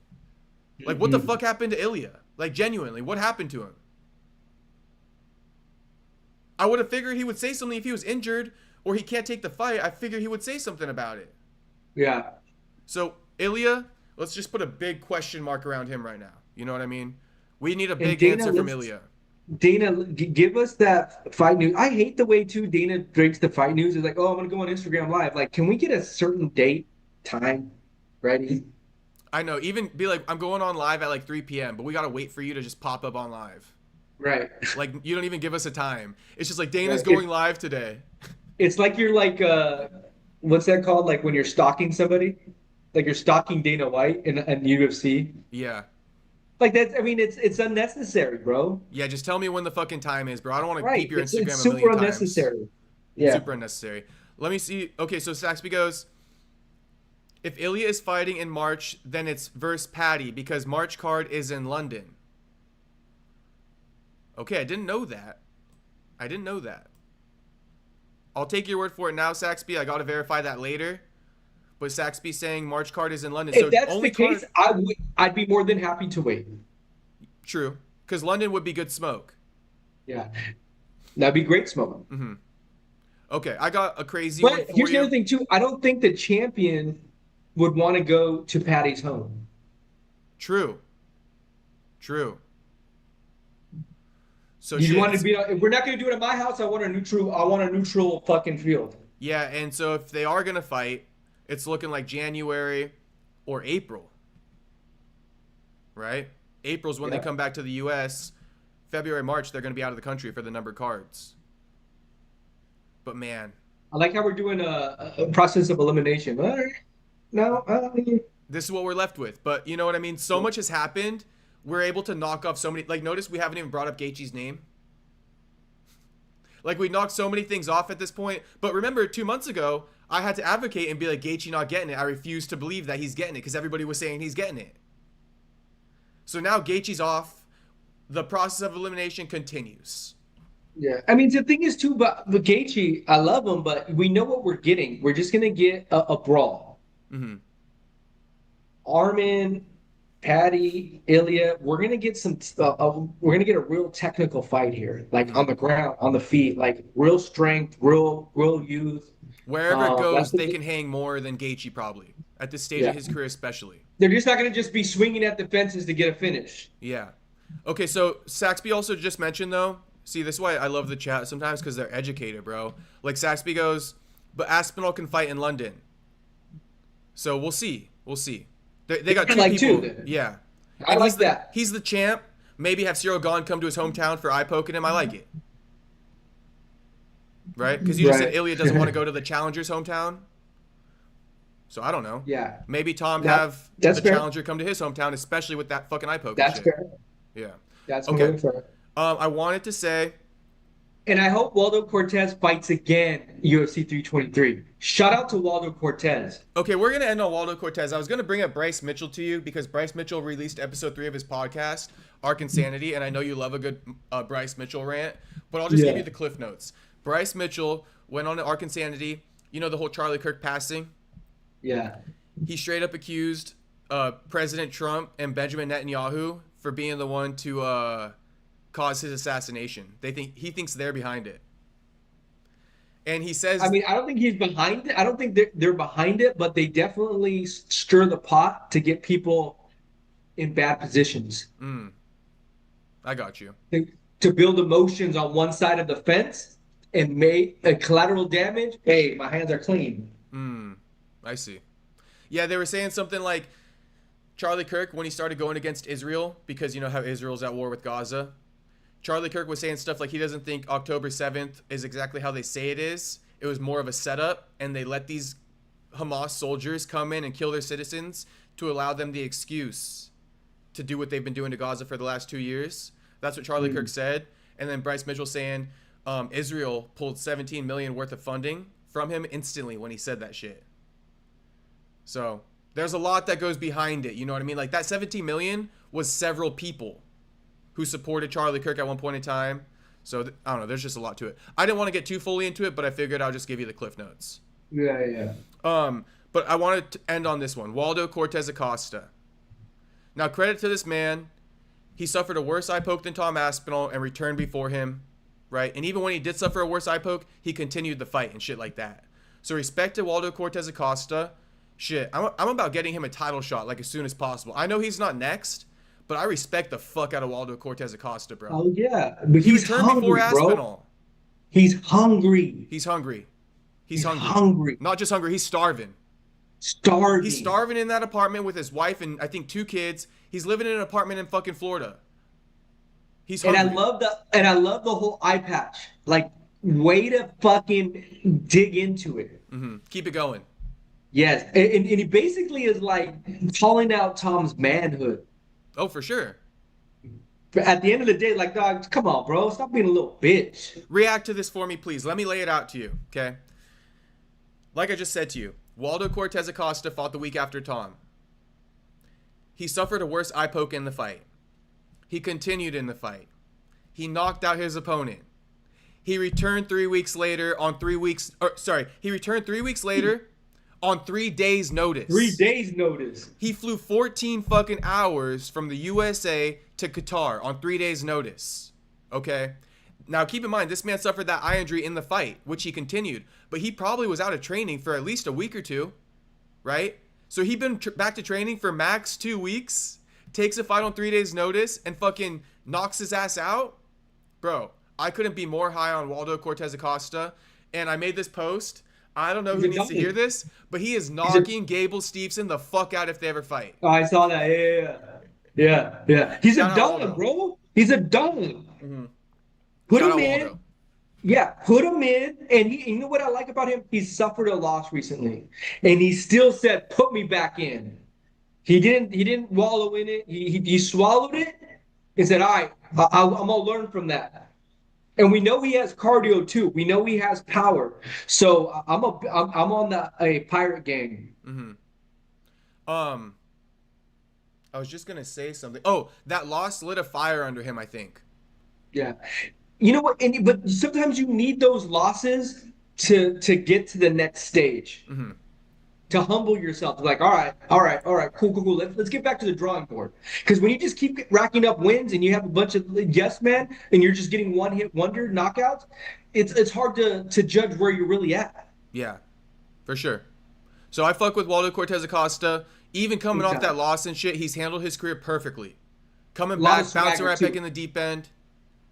Like, what the fuck happened to Ilia? Like, genuinely, what happened to him? I would have figured he would say something if he was injured or he can't take the fight. I figured he would say something about it. Yeah. So, Ilia, let's just put a big question mark around him right now. You know what I mean? We need a big answer from Ilia. Dana, give us that fight news. I hate the way, too, Dana breaks the fight news. It's like, oh, I'm going to go on Instagram Live. Like, can we get a certain date, time, ready? I know. Even be like, I'm going on live at like 3 p.m., but we got to wait for you to just pop up on live. Right. Like, you don't even give us a time. It's just like, Dana's going live today. It's like you're like, what's that called? Like when you're stalking somebody? Like you're stalking Dana White in UFC? Yeah. Like that's, I mean, it's unnecessary, bro. Yeah, just tell me when the fucking time is, bro. I don't want to keep your Instagram It's a million super times. unnecessary. Yeah. Super unnecessary. Let me see. Okay, so Saxby goes, if Ilia is fighting in March, then it's versus Paddy because March card is in London. Okay, I didn't know that. I'll take your word for it now, Saxby. I got to verify that later. But Saxby saying March card is in London. If so that's only the case, I'd be more than happy to wait. True. Because London would be good smoke. Yeah. That'd be great smoke. Mm-hmm. Okay, I got a crazy one for here's you. the other thing, too. I don't think the champion would want to go to Paddy's home. True. So You want to be? If we're not going to do it at my house, I want a neutral fucking field. Yeah, and so if they are gonna fight, it's looking like January or April. Right? April's when they come back to the U.S. February, March, they're gonna be out of the country for the numbered cards. But man, I like how we're doing a process of elimination. All right. No. this is what we're left with. But you know what I mean? So much has happened. We're able to knock off so many. Like, notice we haven't even brought up Gaethje's name. Like, we knocked so many things off at this point. But remember, 2 months ago, I had to advocate and be like, Gaethje not getting it. I refuse to believe that he's getting it because everybody was saying he's getting it. So now Gaethje's off. The process of elimination continues. Yeah. I mean, the thing is, too, but the Gaethje, I love him, but we know what we're getting. We're just going to get a brawl. Mm-hmm. Arman, Paddy, Ilia, we're gonna get a real technical fight here, like on the ground, on the feet, like real strength, real youth. Wherever it goes, they can hang more than Gaethje probably at this stage of his career, especially. They're just not gonna just be swinging at the fences to get a finish. Yeah. Okay, so Saxby also just mentioned though. See, this is why I love the chat sometimes because they're educated, bro. Like Saxby goes, but Aspinall can fight in London. So we'll see. They got two people. Then. Yeah. I like that. He's the champ. Maybe have Cyril Gahn come to his hometown for eye poking him. I like it. Right? Because you just said Ilia doesn't want to go to the challenger's hometown. So I don't know. Yeah. Maybe Tom have the fair. challenger come to his hometown, especially with that fucking eye poking That's shit. fair. Yeah. That's okay. Fair. I wanted to say. And I hope Waldo Cortez fights again UFC 323. Shout out to Waldo Cortez. Okay, we're going to end on Waldo Cortez. I was going to bring up Bryce Mitchell to you because Bryce Mitchell released episode 3 of his podcast, Arc Insanity, and I know you love a good Bryce Mitchell rant, but I'll just give you the cliff notes. Bryce Mitchell went on to Arc Insanity. You know the whole Charlie Kirk passing? Yeah. He straight up accused President Trump and Benjamin Netanyahu for being the one to cause his assassination. He thinks they're behind it. And he says, I mean, I don't think he's behind it. I don't think they're behind it, but they definitely stir the pot to get people in bad positions. I got you. To build emotions on one side of the fence and make a collateral damage. Hey, my hands are clean. I see. Yeah, they were saying something like Charlie Kirk, when he started going against Israel, because you know how Israel's at war with Gaza, Charlie Kirk was saying stuff like he doesn't think October 7th is exactly how they say it is. It was more of a setup, and they let these Hamas soldiers come in and kill their citizens to allow them the excuse to do what they've been doing to Gaza for the last 2 years. That's what Charlie Kirk said. And then Bryce Mitchell saying Israel pulled $17 million worth of funding from him instantly when he said that shit. So there's a lot that goes behind it. You know what I mean? Like that 17 million was several people who supported Charlie Kirk at one point in time. So I don't know. There's just a lot to it. I didn't want to get too fully into it, but I figured I'll just give you the cliff notes. Yeah. But I wanted to end on this one. Waldo Cortez Acosta. Now, credit to this man. He suffered a worse eye poke than Tom Aspinall and returned before him, right? And even when he did suffer a worse eye poke, he continued the fight and shit like that. So respect to Waldo Cortez Acosta. Shit, I'm about getting him a title shot like as soon as possible. I know he's not next, but I respect the fuck out of Waldo Cortez Acosta, bro. Oh yeah, but He he's returned hungry, before Aspinall. bro. He's hungry. He's hungry. He's hungry. Not just hungry, he's starving. Starving. He's starving in that apartment with his wife and I think 2 kids. He's living in an apartment in fucking Florida. He's hungry. And I love the whole eye patch. Like, way to fucking dig into it. Keep it going. Yes, and he basically is like calling out Tom's manhood. Oh, for sure. But at the end of the day, like, dog, come on, bro, stop being a little bitch. React to this for me, please. Let me lay it out to you, okay? Like I just said to you, Waldo Cortez Acosta fought the week after Tom. He suffered a worse eye poke in the fight. He continued in the fight. He knocked out his opponent. He returned 3 weeks later on 3 weeks. He returned 3 weeks later on 3 days' notice. 3 days' notice. He flew 14 fucking hours from the USA to Qatar on 3 days' notice. Okay? Now, keep in mind, this man suffered that eye injury in the fight, which he continued. But he probably was out of training for at least a week or two, right? So he'd been back to training for max 2 weeks, takes a fight on 3 days' notice, and fucking knocks his ass out? Bro, I couldn't be more high on Waldo Cortez Acosta. And I made this post. I don't know who needs to hear this, but he is knocking Gable Stevenson the fuck out if they ever fight. Oh, I saw that. Yeah. He's a dog, bro. He's a dog. Put him in. Waldo. Yeah, put him in. And you know what I like about him? He's suffered a loss recently, and he still said, "Put me back in." He didn't wallow in it. He swallowed it and said, "All right, I'm gonna learn from that." And we know he has cardio too. We know he has power. So I'm on a pirate gang. I was just gonna say something. Oh, that loss lit a fire under him, I think. Yeah. You know what? But sometimes you need those losses to get to the next stage. To humble yourself. Like, all right, cool. Let's get back to the drawing board. Because when you just keep racking up wins and you have a bunch of yes men and you're just getting one hit wonder knockouts, it's hard to judge where you're really at. Yeah, for sure. So I fuck with Waldo Cortez Acosta. Even coming off that loss and shit, he's handled his career perfectly. Coming back, bouncing right back in the deep end.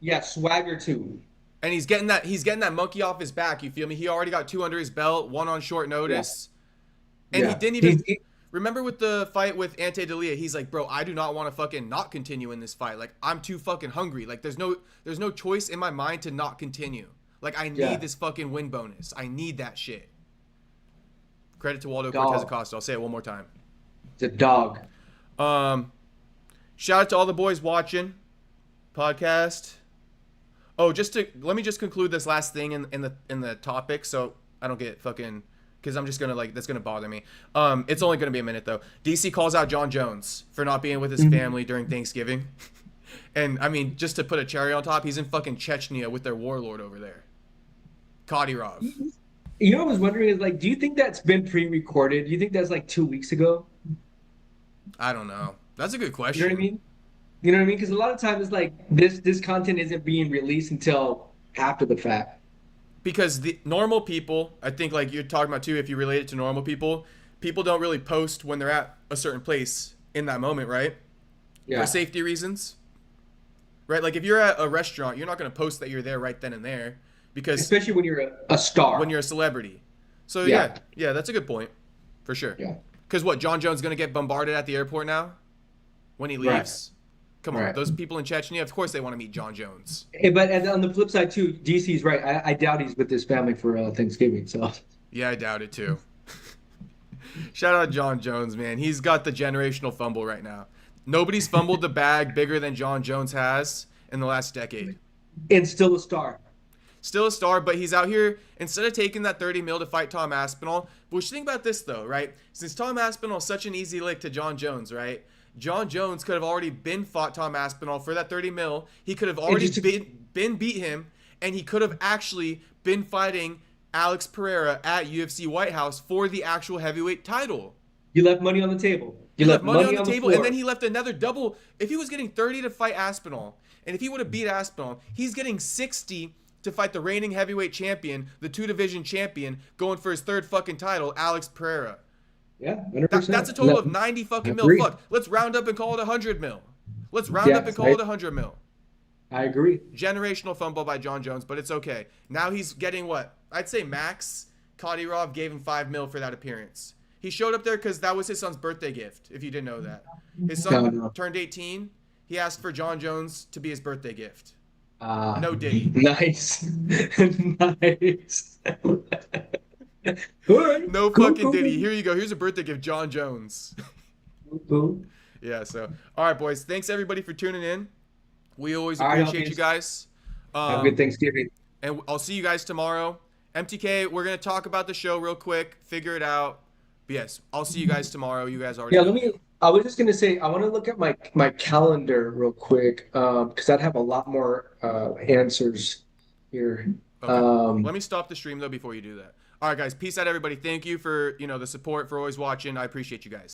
Yeah, swagger too. And he's getting that monkey off his back, you feel me? He already got 2 under his belt, 1 on short notice. Yeah. And he didn't even remember with the fight with Ante Ilia, he's like, bro, I do not want to fucking not continue in this fight. Like, I'm too fucking hungry. Like, there's no choice in my mind to not continue. Like, I need this fucking win bonus. I need that shit. Credit to Waldo Cortez Acosta. I'll say it one more time. It's a dog. Shout out to all the boys watching podcast. Oh, let me just conclude this last thing in the topic, so I don't get fucking, because I'm just gonna that's gonna bother me. It's only gonna be a minute though. DC calls out John Jones for not being with his family during Thanksgiving, and I mean, just to put a cherry on top, he's in fucking Chechnya with their warlord over there, Kadyrov. You know what I was wondering is, like, do you think that's been pre-recorded? Do you think that's like 2 weeks ago? I don't know. That's a good question. You know what I mean? You know what I mean? Because a lot of times it's like this content isn't being released until after the fact. Because the normal people, I think, like you're talking about too, if you relate it to normal people don't really post when they're at a certain place in that moment, right? Yeah. For safety reasons. right? Like if you're at a restaurant, you're not going to post that you're there right then and there because Especially when you're a star. when you're a celebrity. So Yeah. yeah, that's a good point for sure. Yeah. Because what, John Jones going to get bombarded at the airport now when he leaves? Come on, Right. those people in Chechnya, of course they want to meet John Jones. But and on the flip side too, DC's right. I doubt he's with his family for Thanksgiving. So Yeah, I doubt it too. Shout out John Jones, man. He's got the generational fumble right now. Nobody's fumbled the bag bigger than John Jones has in the last decade. and still a star. Still a star, but he's out here, instead of taking that 30 mil to fight Tom Aspinall, but what you think about this though, right? Since Tom Aspinall is such an easy lick to John Jones, right? John Jones could have already been fought Tom Aspinall for that 30 mil. He could have already been beat him, and he could have actually been fighting Alex Pereira at UFC White House for the actual heavyweight title. You left money on the table. He left money on the table, floor. and then he left another double. If he was getting 30 to fight Aspinall, and if he would have beat Aspinall, he's getting 60 to fight the reigning heavyweight champion, the 2-division champion, going for his third fucking title, Alex Pereira. Yeah, 100%. That's a total of 90 fucking mil. Agreed. Fuck. Let's round up and call it 100 mil. Let's round up and call it 100 mil. I agree. Generational fumble by John Jones, but it's okay. Now he's getting what? I'd say max. Kadyrov gave him 5 mil for that appearance. He showed up there because that was his son's birthday gift, if you didn't know that. His son turned 18. He asked for John Jones to be his birthday gift. No Diddy. Nice. Nice. No fucking Diddy. Here you go. Here's a birthday gift, John Jones. Cool. Yeah, so. All right, boys. Thanks, everybody, for tuning in. We always All right, appreciate you guys. Have a good Thanksgiving. And I'll see you guys tomorrow. MTK, we're going to talk about the show real quick, figure it out. But yes, I'll see you guys tomorrow. You guys already know. I was just gonna say I want to look at my calendar real quick because I'd have a lot more answers here. Okay. Let me stop the stream though before you do that. All right, guys. Peace out, everybody. Thank you for the support, for always watching. I appreciate you guys.